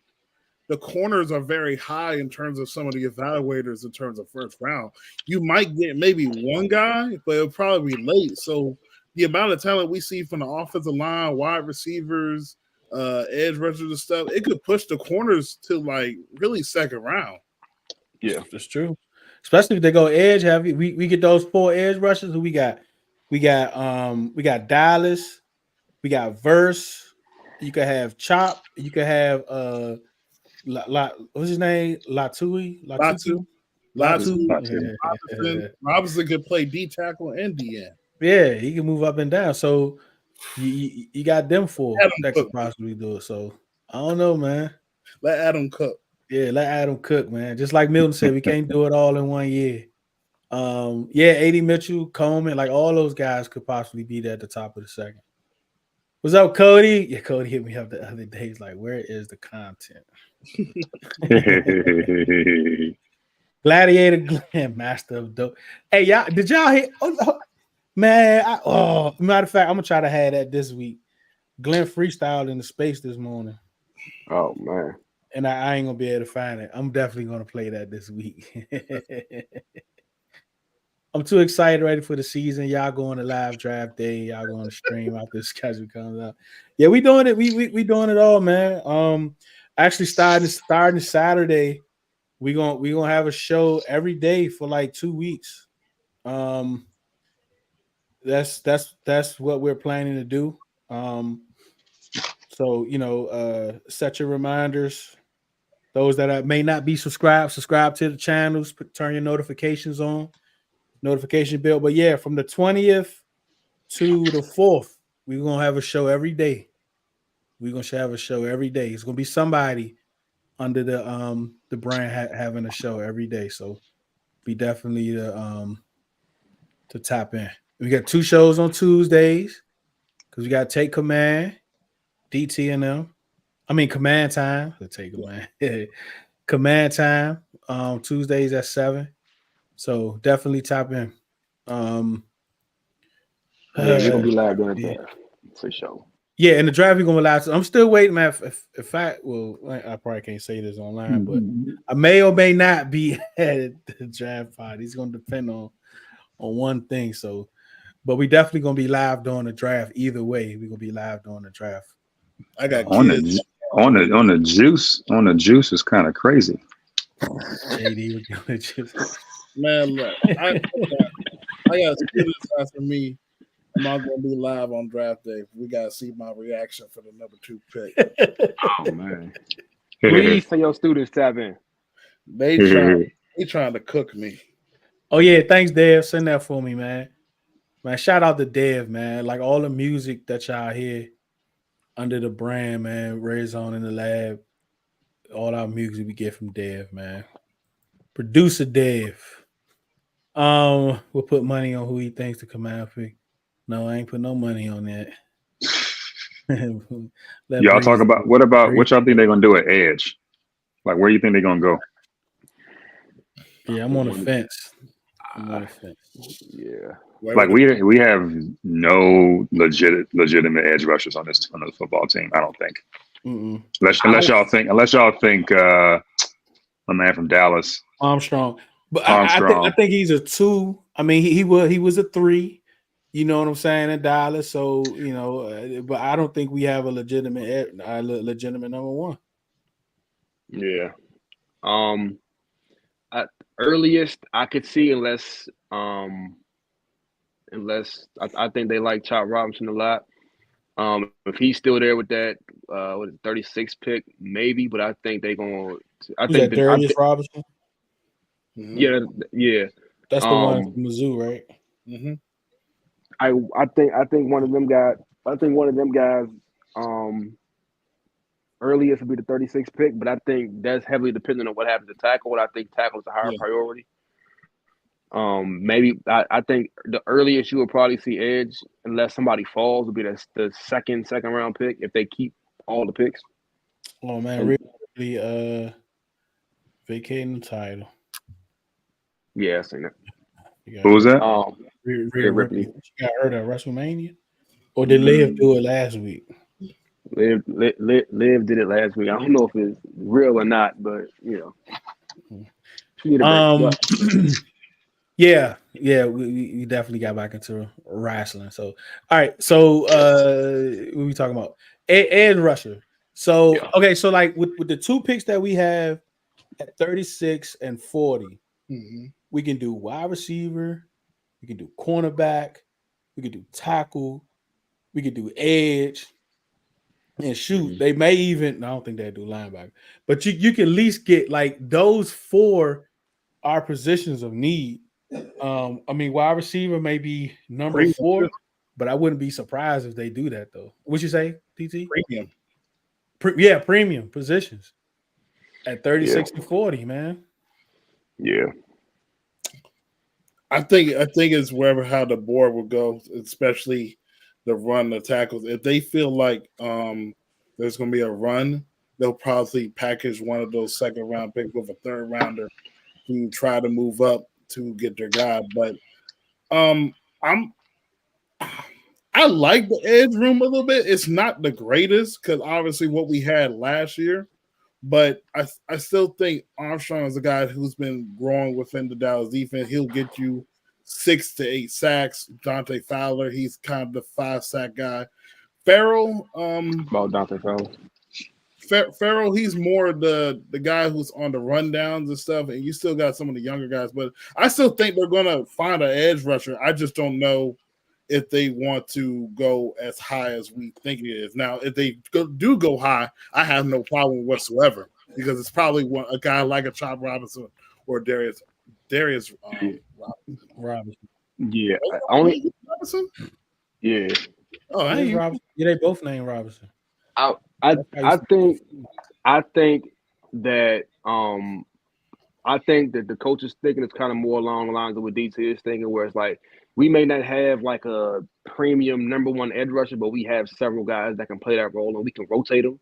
the corners are very high in terms of some of the evaluators in terms of first round. You might get maybe one guy, but it'll probably be late. So the amount of talent we see from the offensive line, wide receivers, edge rushers and stuff, it could push the corners to like really second round. Yeah, that's true. Especially if they go edge heavy. We get those 4 edge rushers. Who we got? We got Dallas. We got Verse. You could have Chop. You could have what's his name? Latu. Robinson could play D tackle and DN. Yeah, he can move up and down. So you got them 4 that could possibly do it. So I don't know, man. Let Adam cook. Yeah, let Adam cook, man. Just like Milton said, we can't do it all in one year. A.D. Mitchell, Coleman, like all those guys could possibly be there at the top of the second. What's up, Cody? Yeah, Cody hit me up the other day. He's like, where is the content? Gladiator Glenn, master of dope. Hey, y'all, did y'all hear? Man, matter of fact, I'm gonna try to have that this week. Glenn freestyled in the space this morning. Oh man. And I ain't gonna be able to find it. I'm definitely gonna play that this week. I'm too excited, ready for the season. Y'all going to live draft day. Y'all going to stream after the schedule comes out. Yeah, we doing it. We doing it all, man. Actually starting Saturday, we gonna have a show every day for like 2 weeks. That's what we're planning to do. So set your reminders. Those that may not be subscribe to the channels. Turn your notifications on. Notification bell. But yeah, from the 20th to the 4th, we're gonna have a show every day. We're gonna have a show every day. It's gonna be somebody under the brand having a show every day. So be definitely to tap in. We got 2 shows on Tuesdays because we got Take Command, DT and them. I mean Command Time. Take Command. Command Time. Tuesdays at 7. So definitely tap in. We're gonna be live during the draft for sure. Yeah, and the draft we're gonna live. I'm still waiting, man. If I probably can't say this online, but I may or may not be at the draft party. It's gonna depend on one thing. So, but we definitely gonna be live during the draft. Either way, we're gonna be live during the draft. I got kids. On the juice is kind of crazy. JD with the juice. Man, look, I got students asking me, am I going to be live on draft day? We got to see my reaction for the number 2 pick. Oh, man. Please tell your students tap in. They trying to cook me. Oh, yeah. Thanks, Dev. Send that for me, man. Man, shout out to Dev, man. Like all the music that y'all hear under the brand, man, Red Zone in the Lab. all our music we get from Dev, man. Producer Dev. We'll put money on who he thinks the command pick. No, I ain't put no money on that. Y'all talk about what y'all think they're gonna do at edge? Like, where you think they're gonna go? Yeah, I'm on the fence. I'm on the fence. Yeah. Like we have no legitimate edge rushers on the football team. I don't think. Unless y'all think my man from Dallas Armstrong. But Armstrong. I think he's a 2. I mean, he was a 3. You know what I'm saying, in Dallas. So but I don't think we have a legitimate number 1. Yeah. At earliest I could see, unless I think they like Chop Robinson a lot. If he's still there with that 36 pick, maybe, but I think they're gonna. Darius Robinson. Yeah. That's the one from Mizzou, right? Mm-hmm. I think one of them guys. Earliest would be the 36 pick, but I think that's heavily dependent on what happens to tackle. I think tackle is a higher priority. Maybe I think the earliest you will probably see edge, unless somebody falls, will be the second round pick if they keep all the picks. Oh man, really vacating the title. Yeah, I seen that. Who was that? Rhea Ripley. She got hurt at WrestleMania, or did Liv do it last week? Liv did it last week. I don't know if it's real or not, but she did it. Yeah, we definitely got back into wrestling. So, all right. So, what are we talking about? Edge rusher. So, okay. So, like with the 2 picks that we have at 36 and 40, we can do wide receiver, we can do cornerback, we can do tackle, we can do edge, and shoot. They may even. I don't think they do linebacker, but you can at least get like those 4 are positions of need. I mean, wide receiver may be number 4, but I wouldn't be surprised if they do that though. What'd you say, TT? Premium. Premium positions at 36 and 40, man. Yeah. I think it's how the board will go, especially the run, the tackles. If they feel like there's going to be a run, they'll probably package one of those second round picks with a third rounder to try to move up to get their guy. But I like the edge room a little bit. It's not the greatest because obviously what we had last year, but I still think Armstrong is a guy who's been growing within the Dallas defense. He'll get you 6 to 8 sacks. Dante Fowler, he's kind of the 5-sack guy. Farrell, about Dante Fowler. Farrell, he's more the guy who's on the rundowns and stuff, and you still got some of the younger guys, but I still think they're gonna find an edge rusher. I just don't know if they want to go as high as we think it is. Now, if they do go high, I have no problem whatsoever because it's probably a guy like a Chop Robinson or Darius Robinson. Yeah, Robinson. Yeah. Oh, I ain't Robinson. Yeah, they both named Robinson. I think that the coach is thinking it's kind of more along the lines of what DT is thinking, where it's like we may not have like a premium number 1 edge rusher, but we have several guys that can play that role and we can rotate them.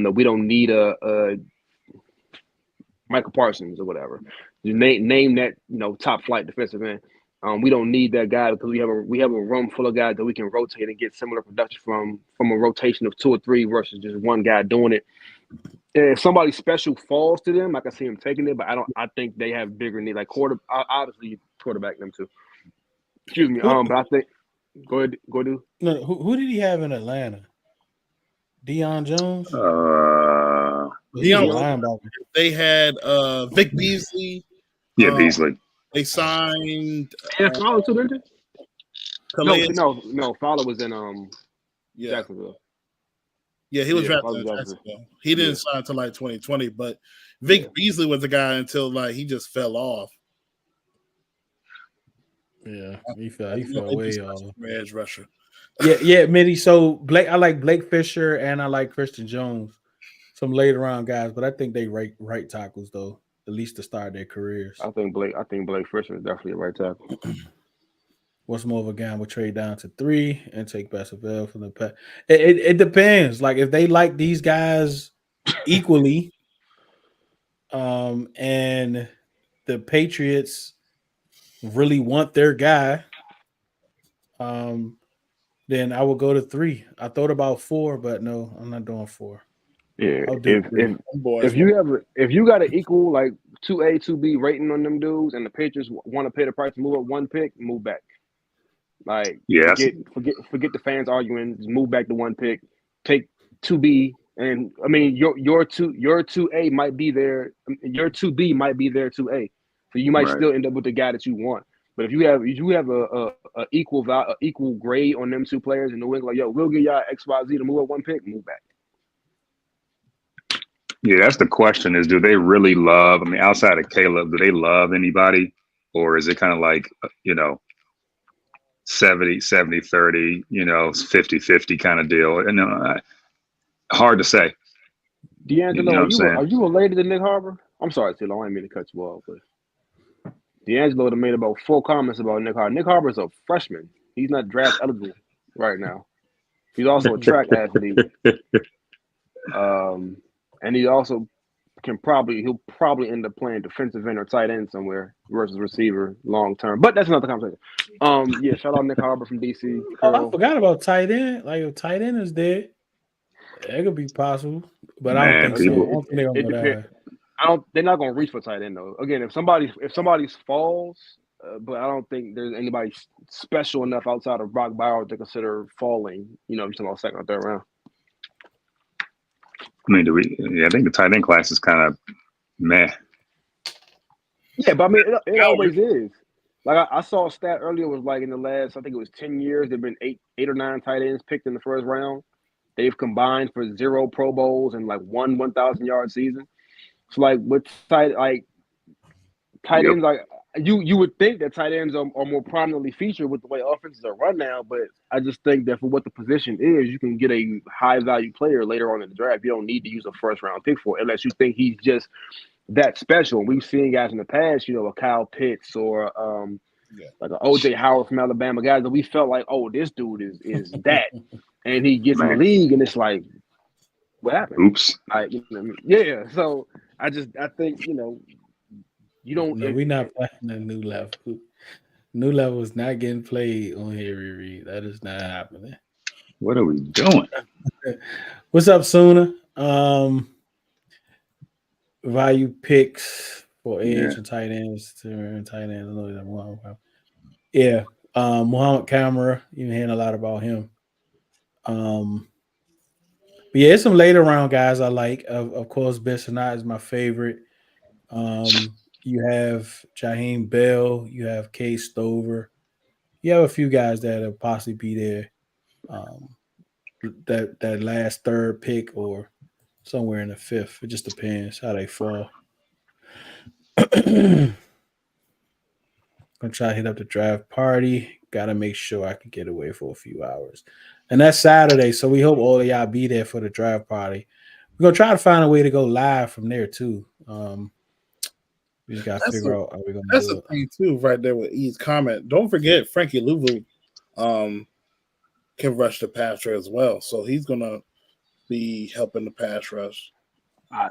That we don't need a Michael Parsons or whatever. You name that top flight defensive end. We don't need that guy because we have a room full of guys that we can rotate and get similar production from a rotation of 2 or 3 versus just one guy doing it. And if somebody special falls to them, I can see them taking it, but I think they have bigger need, like obviously quarterback them too. Excuse me. But I think go ahead. No, who did he have in Atlanta? Deion Jones. Deion. They had Vic Beasley. Yeah, Beasley. They signed. Fowler too, didn't they? No. Fowler was in Jacksonville. Yeah, he was drafted in Jacksonville. He didn't sign until like 2020, but Vic Beasley was the guy until like he just fell off. Yeah, he fell way off. Edge rusher. Yeah, Mitty. So I like Blake Fisher and I like Christian Jones. some later round guys, but I think they right tackles though, at least to start their careers. I think Blake Fisher is definitely a right tackle. What's more of a guy would trade down to 3 and take Baskerville from the pet? It depends. Like if they like these guys equally, and the Patriots really want their guy, then I would go to 3. I thought about 4, but no, I'm not doing 4. Yeah, I'll do 3. if you got an equal like 2A 2B rating on them dudes, and the Patriots want to pay the price to move up 1 pick, move back. Like forget the fans arguing. Just move back to 1 pick. Take 2B, and I mean your 2A might be there. Your 2B might be there 2A, so you might still end up with the guy that you want. But if you have a equal grade on them 2 players in the wing, like yo, we'll give y'all XYZ to move up 1 pick, move back. Yeah, that's the question: is do they really love? I mean, outside of Caleb, do they love anybody, or is it kind of like 70-30, 50-50 kind of deal? And hard to say. D'Angelo, are you related to Nick Harbor? I'm sorry, Tilo, I didn't mean to cut you off, but D'Angelo made about 4 comments about Nick Harbor. Nick Harbor's a freshman. He's not draft eligible right now. He's also a track athlete. And he also he'll probably end up playing defensive end or tight end somewhere versus receiver long term. But that's another conversation. Yeah, shout out Nick Harbor from DC. Oh, I forgot about tight end. Like if tight end is dead, it could be possible. But I don't think so. I don't think they're gonna go that. They're not gonna reach for tight end though. Again, if somebody falls, but I don't think there's anybody special enough outside of Brock Bowers to consider falling. You're talking about 2nd or 3rd round. I mean, I think the tight end class is kind of meh. Yeah, but I mean, it always is. Like I saw a stat earlier, was like in the last, I think it was 10 years, there've been 8 or 9 tight ends picked in the 1st round. They've combined for 0 Pro Bowls and like 1 1,000-yard season. So like with tight ends, like you would think that tight ends are more prominently featured with the way offenses are run now, but I just think that for what the position is, you can get a high value player later on in the draft. You don't need to use a 1st round pick for it unless you think he's just that special. We've seen guys in the past, a Kyle Pitts or like an OJ Howard from Alabama, guys that we felt like, oh, this dude is that, and he gets in the league, and it's like, what happened? Oops. Yeah. So I think you don't. No, we're not playing the new level. New level is not getting played on here, Riri. That is not happening. What are we doing? What's up, Sooner? Value picks for edge and tight ends. Yeah. Muhammad Kamara, you've been hearing a lot about him. But yeah, it's some later round guys I like. Of course, Bissonat is my favorite. You have Jaheim Bell, you have Case Stover. You have a few guys that'll possibly be there. That last 3rd pick or somewhere in the 5th. It just depends how they fall. Gonna try to hit up the draft party. Gotta make sure I can get away for a few hours. And that's Saturday, so we hope all of y'all be there for the draft party. We're gonna try to find a way to go live from there too. We just gotta figure out how we're gonna do it. That's the thing too, right there with E's comment. Don't forget Frankie Louvu can rush the passer as well. So he's gonna be helping the pass rush. I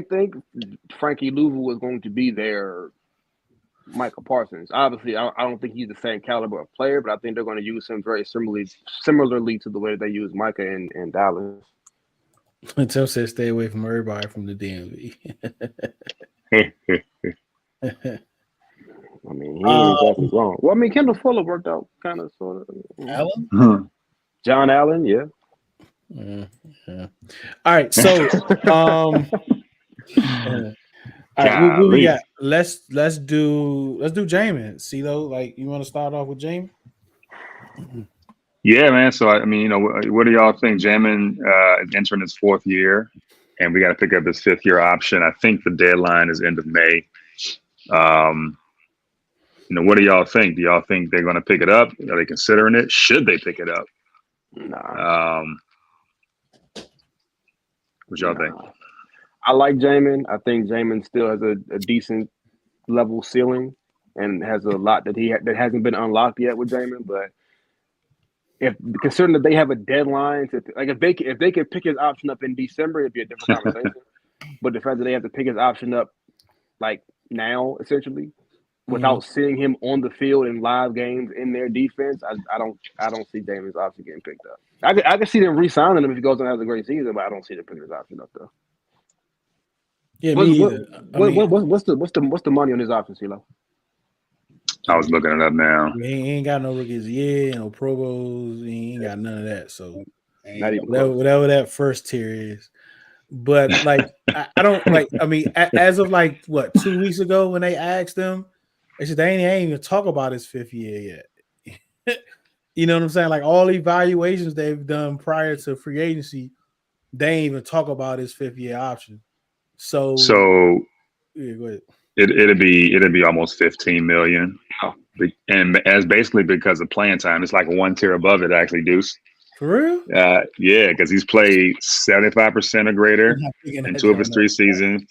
think Frankie Louvu was going to be their Michael Parsons. Obviously, I don't think he's the same caliber of player, but I think they're going to use him very similarly to the way they use Micah and Dallas. Until says stay away from everybody from the DMV. I mean, he ain't exactly wrong. Well, I mean, Kendall Fuller worked out kind of sort of. Allen? John Allen, yeah. Yeah. All right, so all right, what we got? Let's do Jamin. CeeLo, like, you want to start off with Jamin? Yeah, man. So I mean, what do y'all think? Jamin is entering his 4th year, and we got to pick up his 5th year option. I think the deadline is end of May. What do y'all think? Do y'all think they're going to pick it up? Are they considering it? Should they pick it up? Nah. What y'all think? I like Jamin. I think Jamin still has a decent level ceiling and has a lot that that hasn't been unlocked yet with Jamin. But if considering that they have a deadline to like, if they could pick his option up in December, it'd be a different conversation. But the fact that they have to pick his option up like now, essentially, without seeing him on the field in live games in their defense, I don't see Jamin's option getting picked up. I can see them re-signing him if he goes and has a great season, but I don't see them picking his option up though. Yeah, me either. What's the money on his option, CeeLo? I was looking it up now. He ain't got no rookies of the year, no Pro Bowls. He ain't got none of that. So Not even whatever that first tier is. But like, I don't like. I mean, as of like what 2 weeks ago when they asked them, they said they ain't even talk about his 5th year yet. You know what I'm saying? Like all evaluations they've done prior to free agency, they ain't even talk about his 5th year option. So yeah, go ahead. It'd be almost 15 million, and as basically because of playing time, it's like one tier above it actually, Deuce. For real? Yeah, because he's played 75% or greater in 2 of his 3 seasons.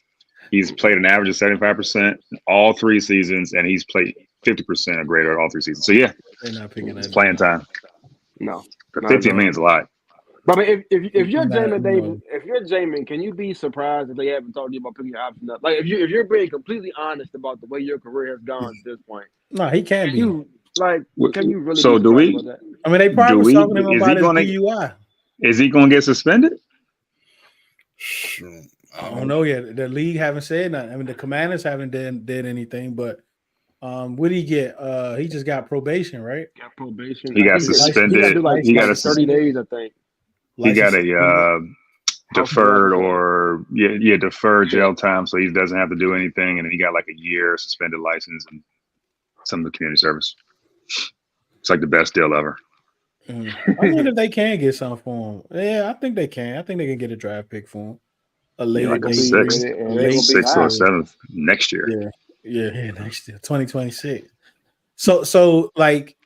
He's played an average of 75% all 3 seasons, and he's played 50% or greater in all 3 seasons. So yeah, they're not picking it's playing time. No, 15 million is a lot. But I mean, if you're Jamin Davis, if you're Jamin, can you be surprised if they haven't talked to you about picking your option up? Like if you're being completely honest about the way your career has gone to this point. No, he can't be. Can you really? So be do we? about that? I mean, they probably was talking to him about his DUI. Is he going to get suspended? I don't know yet. The league haven't said nothing. I mean, the Commanders haven't did anything, but what did he get? He just got probation, right? Got probation. He got suspended. He got 30 days, I think. He got a deferred deferred jail time, so he doesn't have to do anything, and then he got like a year suspended license and some of the community service. It's like the best deal ever. I wonder if they can get something for him. Yeah, I think they can. I think they can get a draft pick for him. A later like a 6th or 7th next year. Yeah, next year, 2026. So like,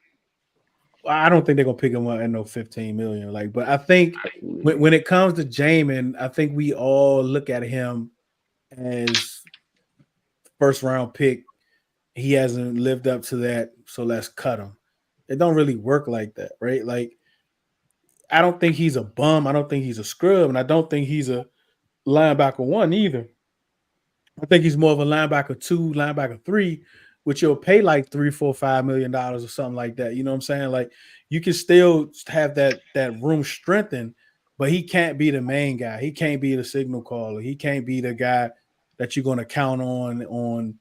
I don't think they're gonna pick him up at no 15 million. Like, but I think when it comes to Jamin, I think we all look at him as 1st round pick. He hasn't lived up to that, so let's cut him. It don't really work like that, right? Like, I don't think he's a bum. I don't think he's a scrub, and I don't think he's a linebacker 1 either. I think he's more of a linebacker 2, linebacker 3, which you'll pay like $3, $4, $5 million or something like that. You know what I'm saying? Like, you can still have that room strengthened, but he can't be the main guy. He can't be the signal caller. He can't be the guy that you're going to count on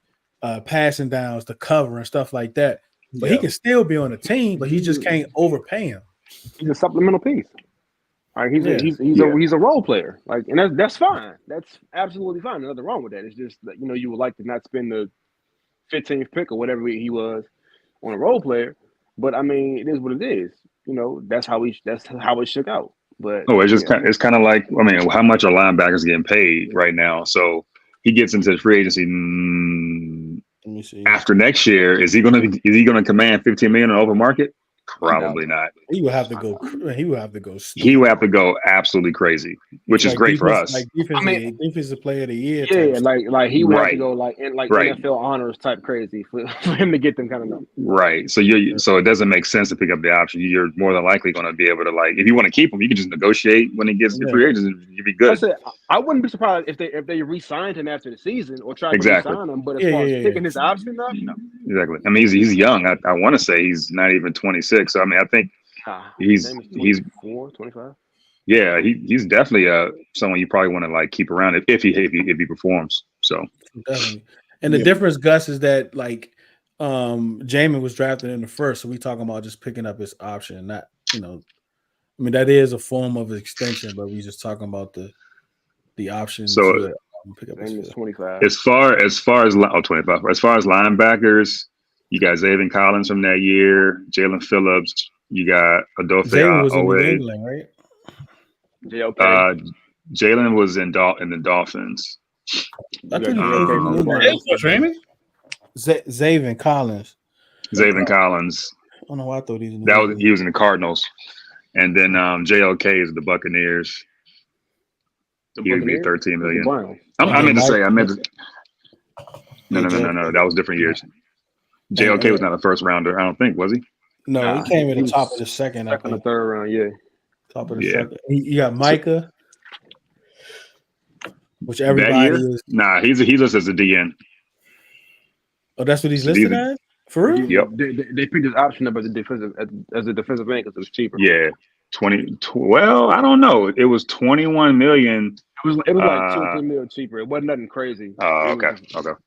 passing downs, the cover and stuff like that. But he can still be on the team, but he just can't overpay him. He's a supplemental piece. All right, he's a role player. Like, and that's fine. That's absolutely fine. Nothing wrong with that. It's just that you would like to not spend the 15th pick or whatever he was on a role player. But I mean, it is what it is. That's how it shook out. But it's kind of like, I mean, how much are linebackers getting paid right now? So he gets into the free agency. Let me see. After next year, is he gonna command 15 million in the open market? Probably not. He would have to go. He would have to go. He would have to go absolutely crazy, which is great for us. Like defensive player of the year. Yeah, like he would have to go NFL honors type crazy for him to get them kind of numbers. Right. So so it doesn't make sense to pick up the option. You're more than likely going to be able to, like, if you want to keep him, you can just negotiate when he gets to free agents. You'd be good. I wouldn't be surprised if they re-signed him after the season or tried to re-sign him. But as far as picking his option up, no. Exactly. I mean, he's young. I want to say he's not even 26. So I mean, I think he's 24, 25. Yeah, he's definitely someone you probably want to like keep around if he performs. So definitely. And the difference, Gus, is that like Jamin was drafted in the 1st, so we talking about just picking up his option, not I mean that is a form of extension, but we just talking about the option. So pick up his 25. As far as 25. As far as linebackers, you got Zayden Collins from that year, Jalen Phillips. You got Adolphe. Jalen was in New England, right? Jalen was in the Dolphins. I think Zayden Collins. Zayden Collins. I don't know why I thought he was in the Cardinals, and then JOK is the Buccaneers. He would be 13 million. Wow. I meant to say. No. That was different years. JOK was not a first rounder. I don't think, was he? No, he came in the top of the second. Second or third round, yeah. Top of the second. You got Micah, which everybody is. Nah, he's listed as a DN. Oh, that's what he's listed as? For real? Yep. They picked his option up as a defensive end because it was cheaper. Yeah. 20. Well, I don't know. It was 21 million. It was like 2 or 3 million cheaper. It wasn't nothing crazy. Oh, okay.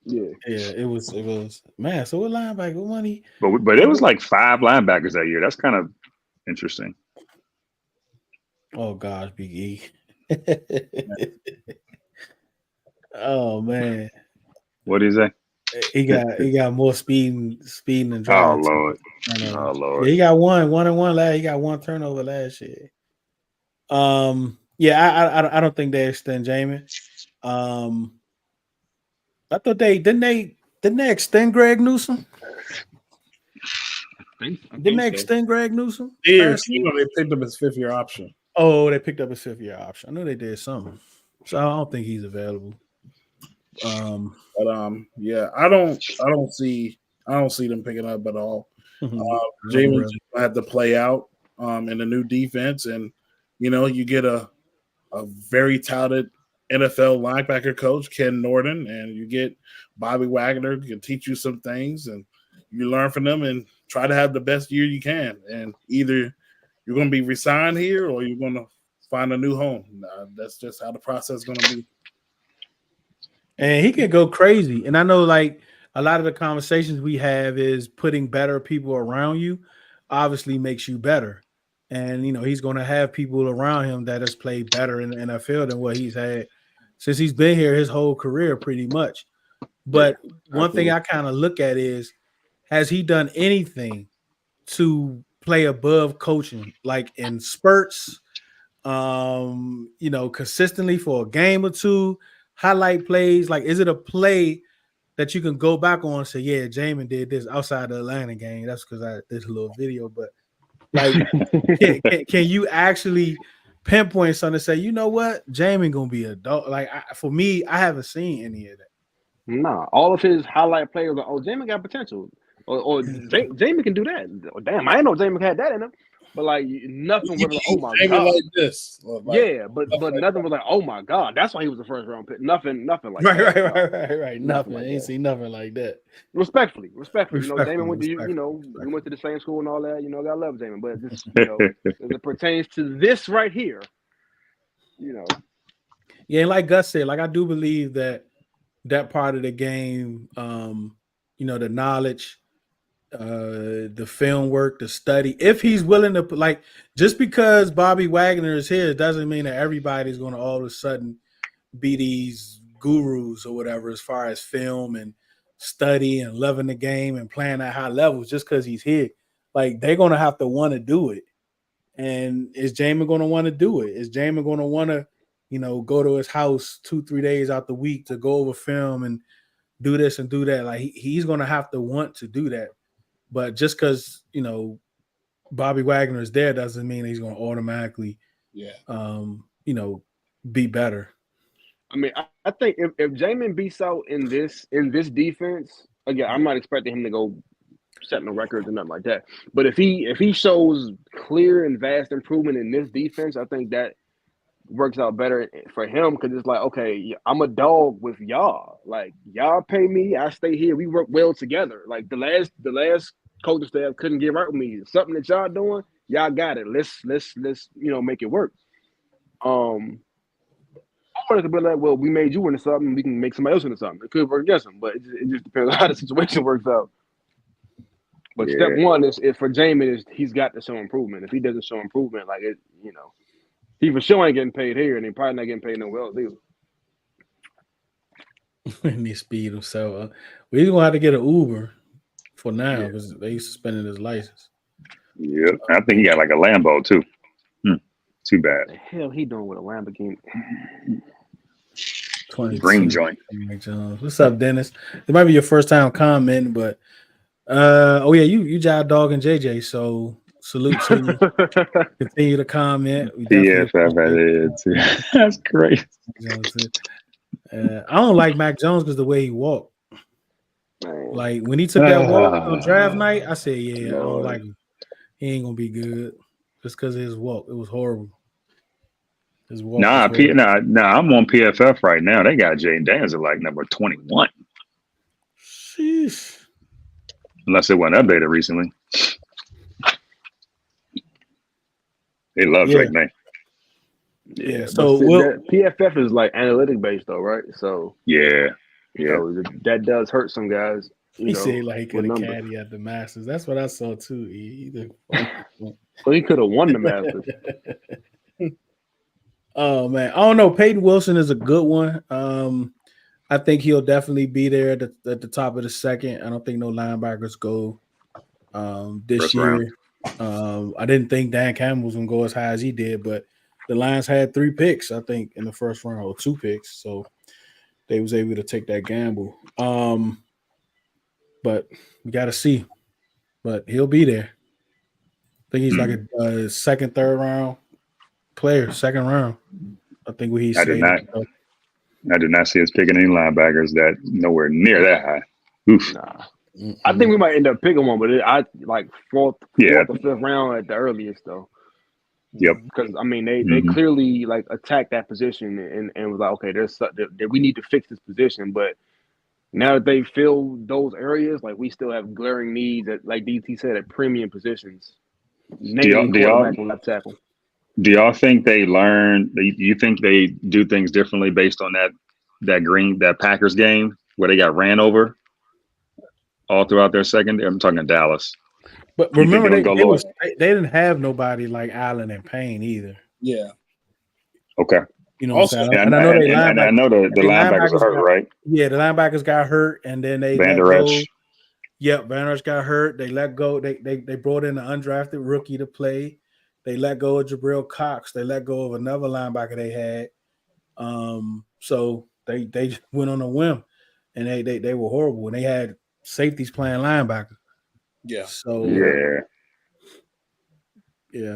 Yeah. Yeah, it was man. So what linebacker? What money? But it was like 5 linebackers that year. That's kind of interesting. Oh gosh, Big E. Oh man. What did he say? He got more speed and driving. Oh Lord. Yeah, he got one and one last. He got one turnover last year. Yeah, I don't think they extend Jamin. I thought they didn't extend Greg Newsome. Didn't they extend Greg Newsome? Yeah, they picked up his 5th-year option. Oh, they picked up his 5th-year option. I know they did something. So I don't think he's available. Yeah, I don't see them picking up at all. Jamin had to play out in the new defense, and you get a very touted NFL linebacker coach, Ken Norton, and you get Bobby Wagner, who can teach you some things, and you learn from them and try to have the best year you can. And either you're going to be resigned here or you're going to find a new home. That's just how the process is going to be. And he can go crazy. And I know, like, a lot of the conversations we have is putting better people around you obviously makes you better. And, he's going to have people around him that has played better in the NFL than what he's had since he's been here his whole career pretty much. But one thing I kind of look at is, has he done anything to play above coaching, like in spurts, consistently for a game or two, highlight plays? Like, is it a play that you can go back on and say, yeah, Jamin did this outside the Atlanta game? That's because I did a little video, but like, can you actually pinpoint something and say, you know what, Jamin gonna be a dog? Like, for me, I haven't seen any of that. Nah, all of his highlight plays are, Jamin got potential. Or Jamin can do that. Damn, I didn't know Jamin had that in him. But like nothing was like, oh my god, like this. Yeah, but nothing was like, oh my god, that's why he was the first round pick. Nothing like right, that. Right. Nothing. I ain't seen nothing like that. Respectfully. Jamin went to we went to the same school and all that. Gotta love Jamin, but just as it pertains to this right here, Yeah, and like Gus said, like I do believe that part of the game, the knowledge, the film work, the study, if he's willing to, like, just because Bobby Wagner is here doesn't mean that everybody's going to all of a sudden be these gurus or whatever as far as film and study and loving the game and playing at high levels just because he's here. Like, they're going to have to want to do it. And is Jamin going to want to do it? Is Jamin going to want to, go to his house 2-3 days out the week to go over film and do this and do that? Like, he's going to have to want to do that. But just because, Bobby Wagner is there doesn't mean he's going to automatically, be better. I mean, I think if Jamin beats out in this defense, again, I'm not expecting him to go setting the records and nothing like that. But if he shows clear and vast improvement in this defense, I think that works out better for him because it's like, okay, I'm a dog with y'all. Like, y'all pay me, I stay here. We work well together. Like the last coaching staff couldn't get right with me. Something that y'all doing, y'all got it. Let's make it work. I wanted to be like, well, we made you into something, we can make somebody else into something. It could work against them, but it just depends on how the situation works out. But step one is for Jamin is he's got to show improvement. If he doesn't show improvement, like it, he for sure ain't getting paid here, and he probably not getting paid nowhere else either. And he speed himself. We're gonna have to get an Uber for now because they suspended his license. Yeah, I think he got like a Lambo too. Too bad. The hell he doing with a Lamborghini? Green joint. What's up, Dennis? It might be your first time commenting, but you jive dog and JJ. So Salute to you. Continue to comment. We PFF at it too. That's great. I don't like Mac Jones because the way he walked. Like when he took that walk on draft night, I said, "Yeah, I don't like him. He ain't gonna be good just because of his walk. It was horrible." His walk. Nah, I'm on PFF right now. They got Jayden Daniels at like number 21. Sheesh. Unless it wasn't updated recently. They love Drake May. Yeah. So PFF is like analytic based though, right? So yeah. So that does hurt some guys. He said like he could have caddy at the Masters. That's what I saw too. Well, he could have won the Masters. Oh man, I don't know. Peyton Wilson is a good one. I think he'll definitely be there at the top of the second. I don't think no linebackers go this First year. I didn't think Dan Campbell was gonna go as high as he did, but the Lions had 3 picks, I think, in the first round, or 2 picks, so they was able to take that gamble. But we got to see. But he'll be there. I think he's like a second, third round player, second round. I think what he's saying. I did not see us picking any linebackers that nowhere near that high. Oof. Nah. I think we might end up picking one, but I like fourth or fifth round at the earliest though. Yep. Because I mean they clearly like attacked that position and was like, okay, we need to fix this position, but now that they fill those areas, like we still have glaring needs at, like DT said, at premium positions. Left tackle. Do y'all think they learn? Do you think they do things differently based on that Packers game where they got ran over all throughout their secondary? I'm talking Dallas. But remember, they didn't have nobody like Allen and Payne either. Yeah. Okay. You know what I'm saying? And I know the linebackers are hurt, right? Yeah, the linebackers got hurt, and then they Van Der Esch. Yep, Van Der Esch got hurt. They let go. They brought in an undrafted rookie to play. They let go of Jabril Cox. They let go of another linebacker they had. So they went on a whim, and they were horrible. And they had safeties playing linebacker. Yeah. So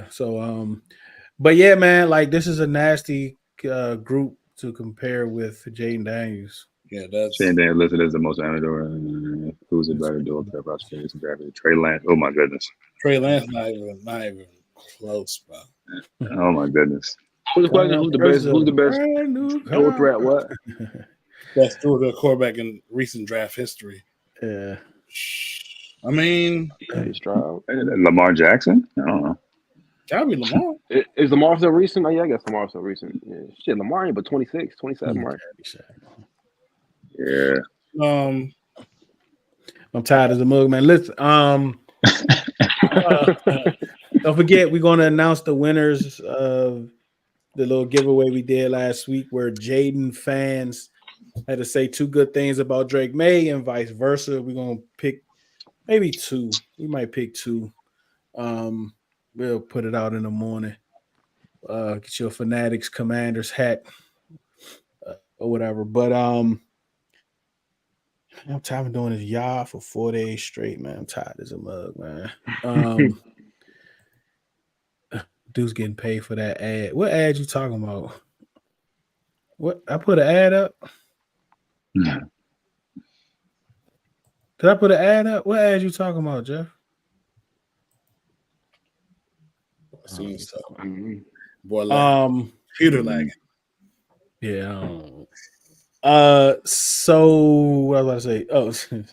So but yeah, man, like this is a nasty group to compare with Jayden Daniels. Yeah, that's Jayden Daniels listed as the most amateur. Who's a better dual threat prospect? Trey Lance. Oh my goodness. Trey Lance not even close, bro. Oh my goodness. Who's the question? Who's the best dual threat? What? Best dual quarterback in recent draft history. Yeah. I mean, Lamar Jackson? I don't know. Gotta be Lamar. Is Lamar still recent? Oh, yeah, I guess Lamar's still recent. Yeah. Shit, Lamar ain't but 26, 27, right? Yeah. I'm tired of the mug, man. Listen, don't forget, we're going to announce the winners of the little giveaway we did last week where Jayden fans had to say 2 good things about Drake May and vice versa. We're going to pick maybe 2. We might pick 2. We'll put it out in the morning. Get your Fanatics Commanders hat or whatever. But I'm tired of doing this yard for 4 days straight, man. I'm tired as a mug, man. Dude's getting paid for that ad. What ad you talking about? What? I put an ad up? Yeah. Did I put an ad up? What ad you talking about, Jeff? Boy, computer lagging. Yeah. So what was I about to say? Oh,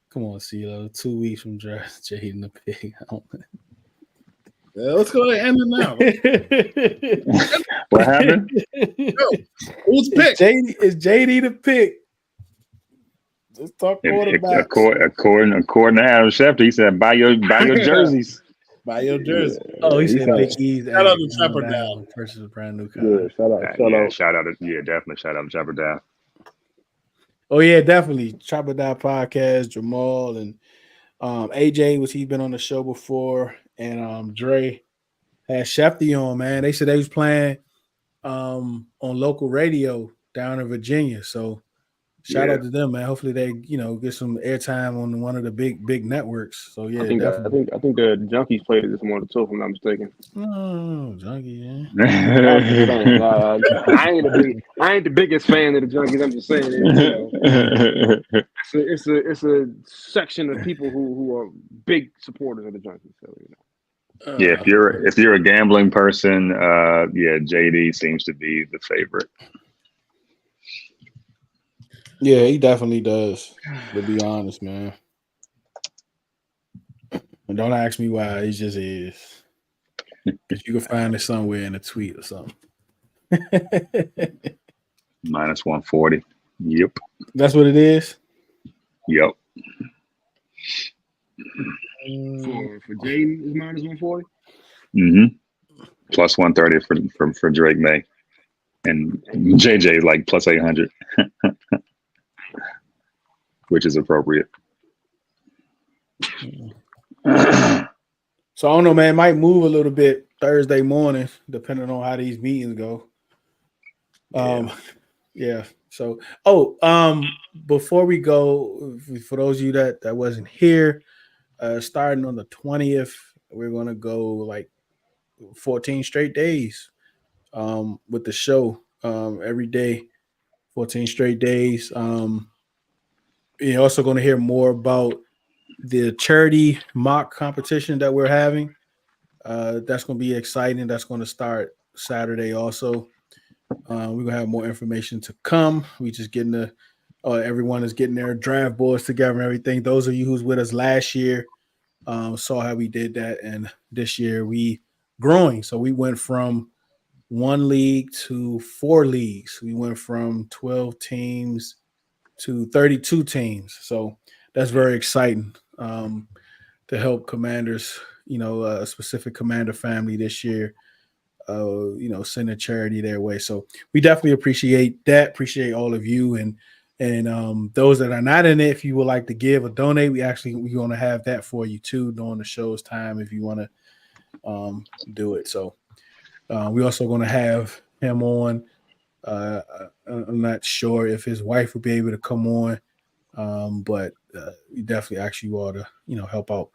come on, CeeLo. 2 weeks from draft, Jayden the Pig. Yeah, let's go ahead and end it now. What happened? Who's pick? Is JD the pick? Let's talk quarterback. According to Adam Schefter, he said, "Buy your jerseys." Buy your jersey. Oh, he said Big E's. Shout out to Chopper Down. Purchase a brand new car. Yeah, shout out. Definitely shout out to Chopper Down. Oh yeah, definitely. Chopper Down podcast. Jamal and AJ he's been on the show before, and Dre had Shefty on. Man, they said they was playing on local radio down in Virginia. So shout out to them, man. Hopefully they, get some airtime on one of the big networks. So yeah, I think definitely. I think the Junkies played it this morning too, if I'm not mistaken. Oh, junkie, yeah. I'm just saying. I ain't the biggest fan of the Junkies. I'm just saying, it's a section of people who are big supporters of the Junkies. So Yeah, if you're a gambling person, yeah, JD seems to be the favorite. Yeah, he definitely does. To be honest, man. And don't ask me why. He just is. Because you can find it somewhere in a tweet or something. Minus 140. Yep. That's what it is. Yep. for Jayden is minus 140. Plus 130 for Drake May, and JJ like plus 800, which is appropriate. So I don't know, man. It might move a little bit Thursday morning, depending on how these meetings go. Yeah. So, before we go, for those of you that wasn't here, starting on the 20th, we're gonna go like 14 straight days, with the show, every day, 14 straight days. You're also gonna hear more about the charity mock competition that we're having. That's going to be exciting. That's going to start Saturday also. We're going to have more information to come. We just getting everyone is getting their draft boards together and everything. Those of you who's with us last year saw how we did that. And this year we growing. So we went from 1 league to 4 leagues. We went from 12 teams to 32 teams. So that's very exciting. To help commanders, a specific commander family this year, send a charity their way. So we definitely appreciate that. Appreciate all of you and those that are not in it. If you would like to give or donate, we're going to have that for you too during the show's time if you want to do it. So we're also going to have him on. I'm not sure if his wife will be able to come on, but we definitely ask you all to help out.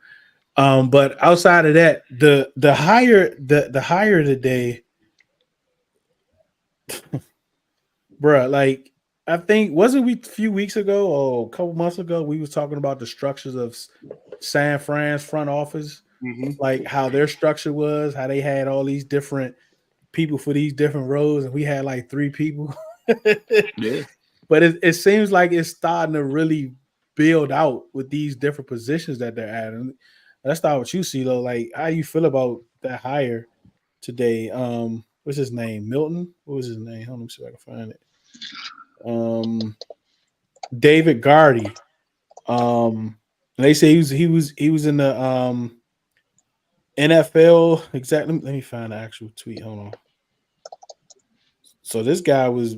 But outside of that, the higher today, bruh, like I think wasn't we a few weeks ago or a couple months ago, we was talking about the structures of San Fran's front office, like how their structure was, how they had all these different people for these different roles, and we had like 3 people. Yeah. But it seems like it's starting to really build out with these different positions that they're adding. That's not what you see though. Like, how you feel about that hire today? What's his name? Milton? What was his name? Hold on, let me see if I can find it. David Gardy. They say he was in the NFL. Exactly. Let me find the actual tweet. Hold on. So this guy was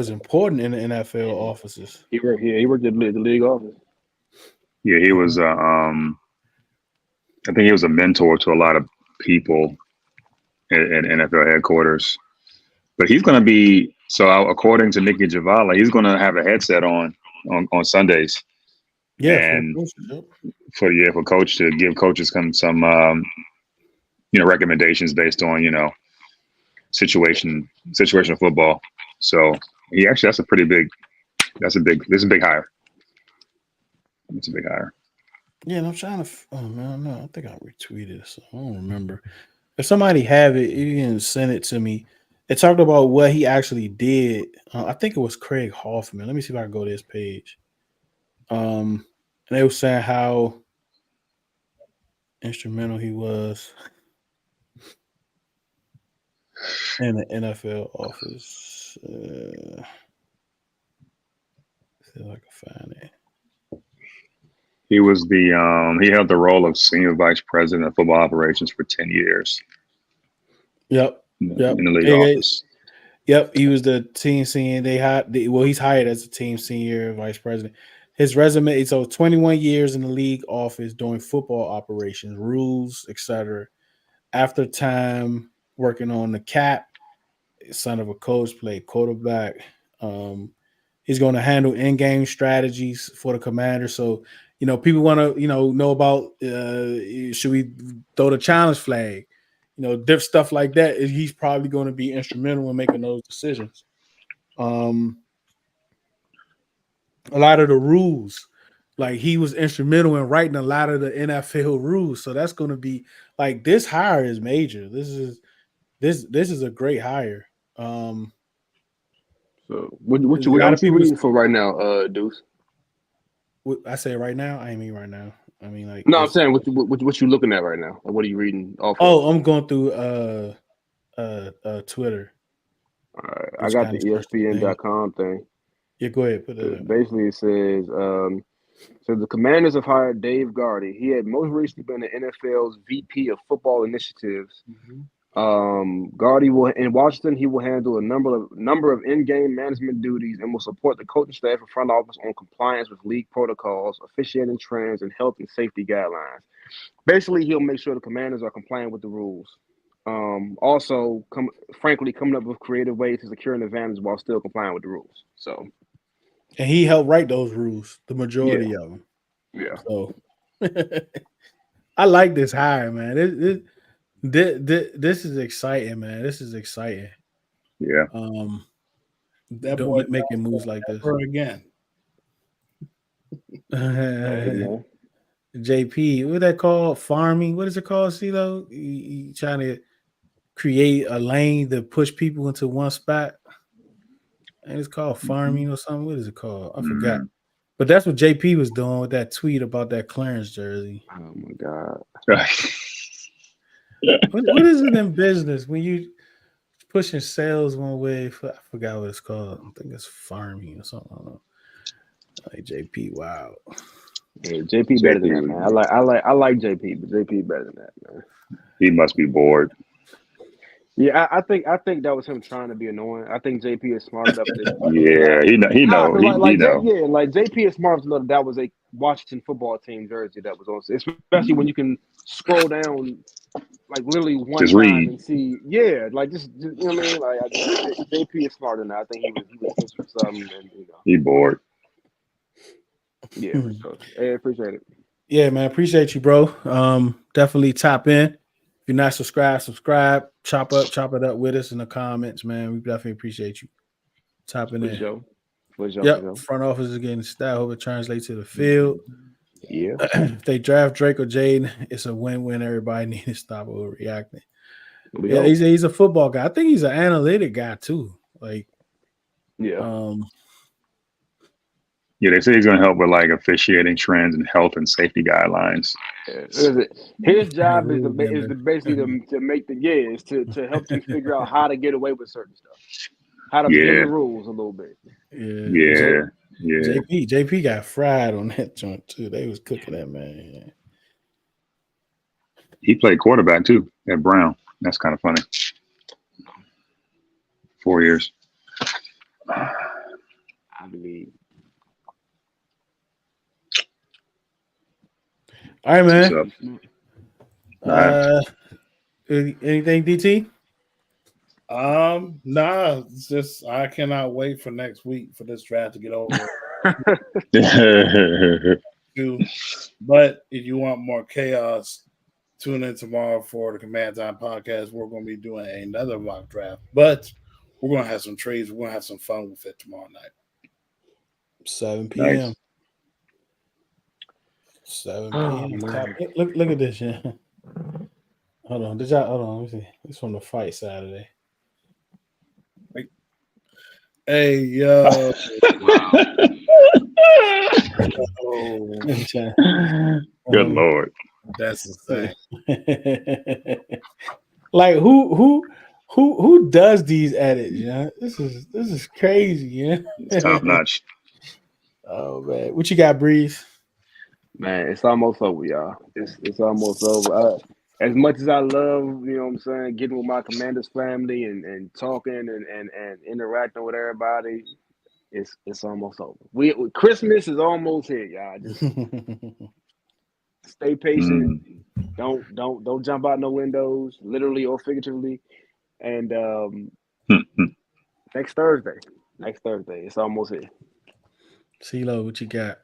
important in the NFL offices. He worked at the league office. Yeah, he was. I think he was a mentor to a lot of people in NFL headquarters. But he's going to be according to Nikki Javala, he's going to have a headset on Sundays. Yeah, and for coach to give coaches some recommendations based on situational football. So this is a big hire. It's a big hire. Yeah, and I'm trying to. Oh man, no, I think I retweeted it. So I don't remember. If somebody have it, you can send it to me. It talked about what he actually did. I think it was Craig Hoffman. Let me see if I can go to his page. And they were saying how instrumental he was in the NFL office. See if I can find it. He was he held the role of senior vice president of football operations for 10 years. Yep. In the league office. Yep. He was the team senior. He's hired as a team senior vice president. His resume, so 21 years in the league office doing football operations, rules, etc. After time working on the cap, son of a coach, played quarterback. He's going to handle in-game strategies for the commander. So, people want to, know about should we throw the challenge flag? Different stuff like that. He's probably going to be instrumental in making those decisions. A lot of the rules, like he was instrumental in writing a lot of the NFL rules. So that's going to be like this hire is major. This is a great hire. So what you reading for right now, Deuce? I say right now. I mean right now. I mean like no. I'm saying what you looking at right now? Like, what are you reading? I'm going through Twitter. All right, I got the ESPN.com thing. Yeah, go ahead. Put it up. Basically, it says so the Commanders have hired Dave Gardy. He had most recently been the NFL's VP of Football Initiatives. Gardy will in Washington. He will handle a number of in-game management duties and will support the coaching staff and front office on compliance with league protocols, officiating trends, and health and safety guidelines. Basically, he'll make sure the Commanders are compliant with the rules. Also, coming up with creative ways to secure an advantage while still complying with the rules. So, and he helped write those rules, the majority of them. Yeah. So, I like this hire, man. This is exciting, man. This is exciting. Yeah. That boy making moves like this again. JP, what that called? Farming? What is it called, CeeLo? He trying to create a lane to push people into one spot. And it's called farming or something. What is it called? I forgot. But that's what JP was doing with that tweet about that clearance jersey. Oh my God. What is it in business when you pushing sales one way? I forgot what it's called. I think it's farming or something. I don't know. Like JP, wow. Yeah, JP better than that, man. I like JP, but JP better than that, man. He must be bored. Yeah, I think that was him trying to be annoying. I think JP is smart enough to. Yeah, he know. Yeah, like JP is smart enough to know that was a Washington football team jersey that was on, especially when you can scroll down like literally one just time read and see. Yeah, like just you know what I mean. Like JP is smart enough. I think he was thinking for something, and he bored. Yeah, so, hey, appreciate it. Yeah, man, appreciate you, bro. Definitely tap in. If you're not subscribed, subscribe. Chop it up with us in the comments, man. We definitely appreciate you tapping in. For sure. Yep, front office is getting style. Hope it translates to the field. Yeah. If they draft Drake or Jayden, it's a win-win. Everybody needs to stop overreacting. Yeah, he's a football guy. I think he's an analytic guy too. Like, yeah. Yeah, they say he's going to help with like officiating trends and health and safety guidelines. His job is basically to make to help you figure out how to get away with certain stuff, how to bend the rules a little bit. Yeah. JP got fried on that joint too. They was cooking that, man. He played quarterback too at Brown. That's kind of funny. 4 years. I believe. All right, man. Anything, DT? Nah. It's just I cannot wait for next week for this draft to get over. But if you want more chaos, tune in tomorrow for the Command Time podcast. We're going to be doing another mock draft, but we're going to have some trades. We're going to have some fun with it tomorrow night. 7 p.m. Nice. 7 p.m. Look at this, yeah. Hold on. Let me see. It's from the fight Saturday. Hey, yo. Good Lord. That's insane. Like who does these edits, yeah? This is crazy, yeah. It's top notch. Oh man. What you got, Breeze? Man, it's almost over, y'all. It's almost over. As much as I love, you know what I'm saying, getting with my Commanders family and talking and interacting with everybody, it's almost over. Christmas is almost here, y'all. Just stay patient. Don't jump out no windows, literally or figuratively. And next Thursday, it's almost here. CeeLo, what you got?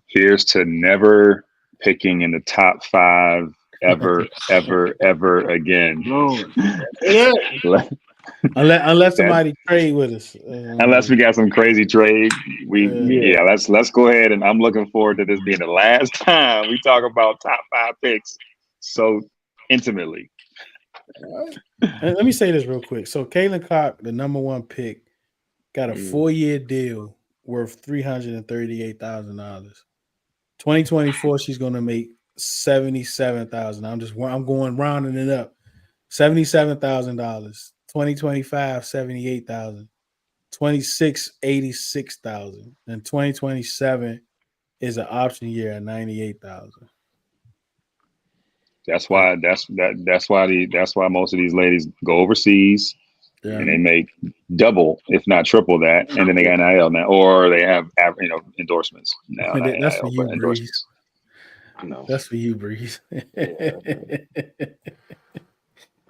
Here's to never picking in the top 5 ever again. Unless somebody trade with us. Unless we got some crazy trade, let's go ahead, and I'm looking forward to this being the last time we talk about top 5 picks so intimately. And let me say this real quick. So Caitlin Clark, the number 1 pick, got a 4-year deal worth $338,000. 2024, she's gonna make $77,000. I'm going rounding it up. $77,000. 2025, $78,000. 26, $86,000. And 2027 is an option year at $98,000. That's why most of these ladies go overseas and they make double, if not triple that, and then they got NIL now, or they have endorsements now. That's for you, Breeze. I know. That's for you, Breeze.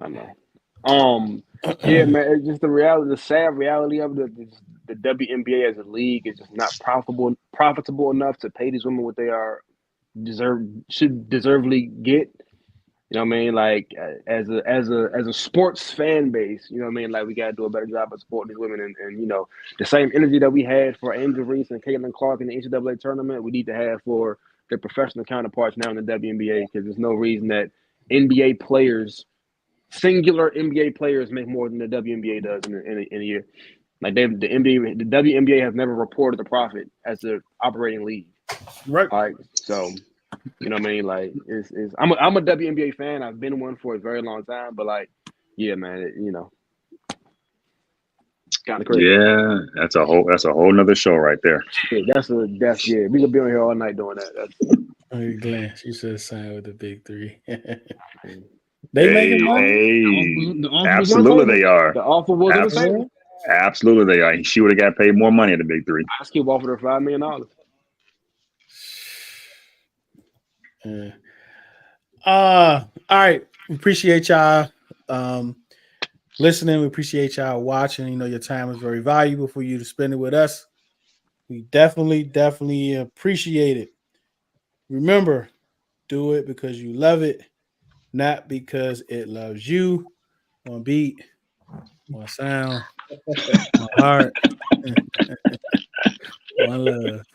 I know. Yeah, man. It's just the reality. The sad reality of the WNBA as a league is just not profitable enough to pay these women what they should deservedly get. You know what I mean? Like as a sports fan base, you know what I mean? Like we gotta do a better job of supporting these women, and you know the same energy that we had for Angel Reese and Caitlin Clark in the NCAA tournament, we need to have for their professional counterparts now in the WNBA, because there's no reason that NBA players, singular NBA players, make more than the WNBA does in a year. Like the WNBA has never reported a profit as an operating league. Right. All right. So, you know what I mean? Like, I'm a WNBA fan. I've been one for a very long time. But like, yeah, man, kind of crazy. Yeah, that's a whole nother show right there. Yeah, that's we could be on here all night doing that. Hey, Glenn, she should sign with the big 3. They making money. Absolutely, they are. The offer was on the table. Absolutely, they are. She would have got paid more money at the big 3. I keep offering her $5 million. All right. We appreciate y'all listening. We appreciate y'all watching. You know, your time is very valuable for you to spend it with us. We definitely appreciate it. Remember, do it because you love it, not because it loves you. One beat, one sound, one heart, one love.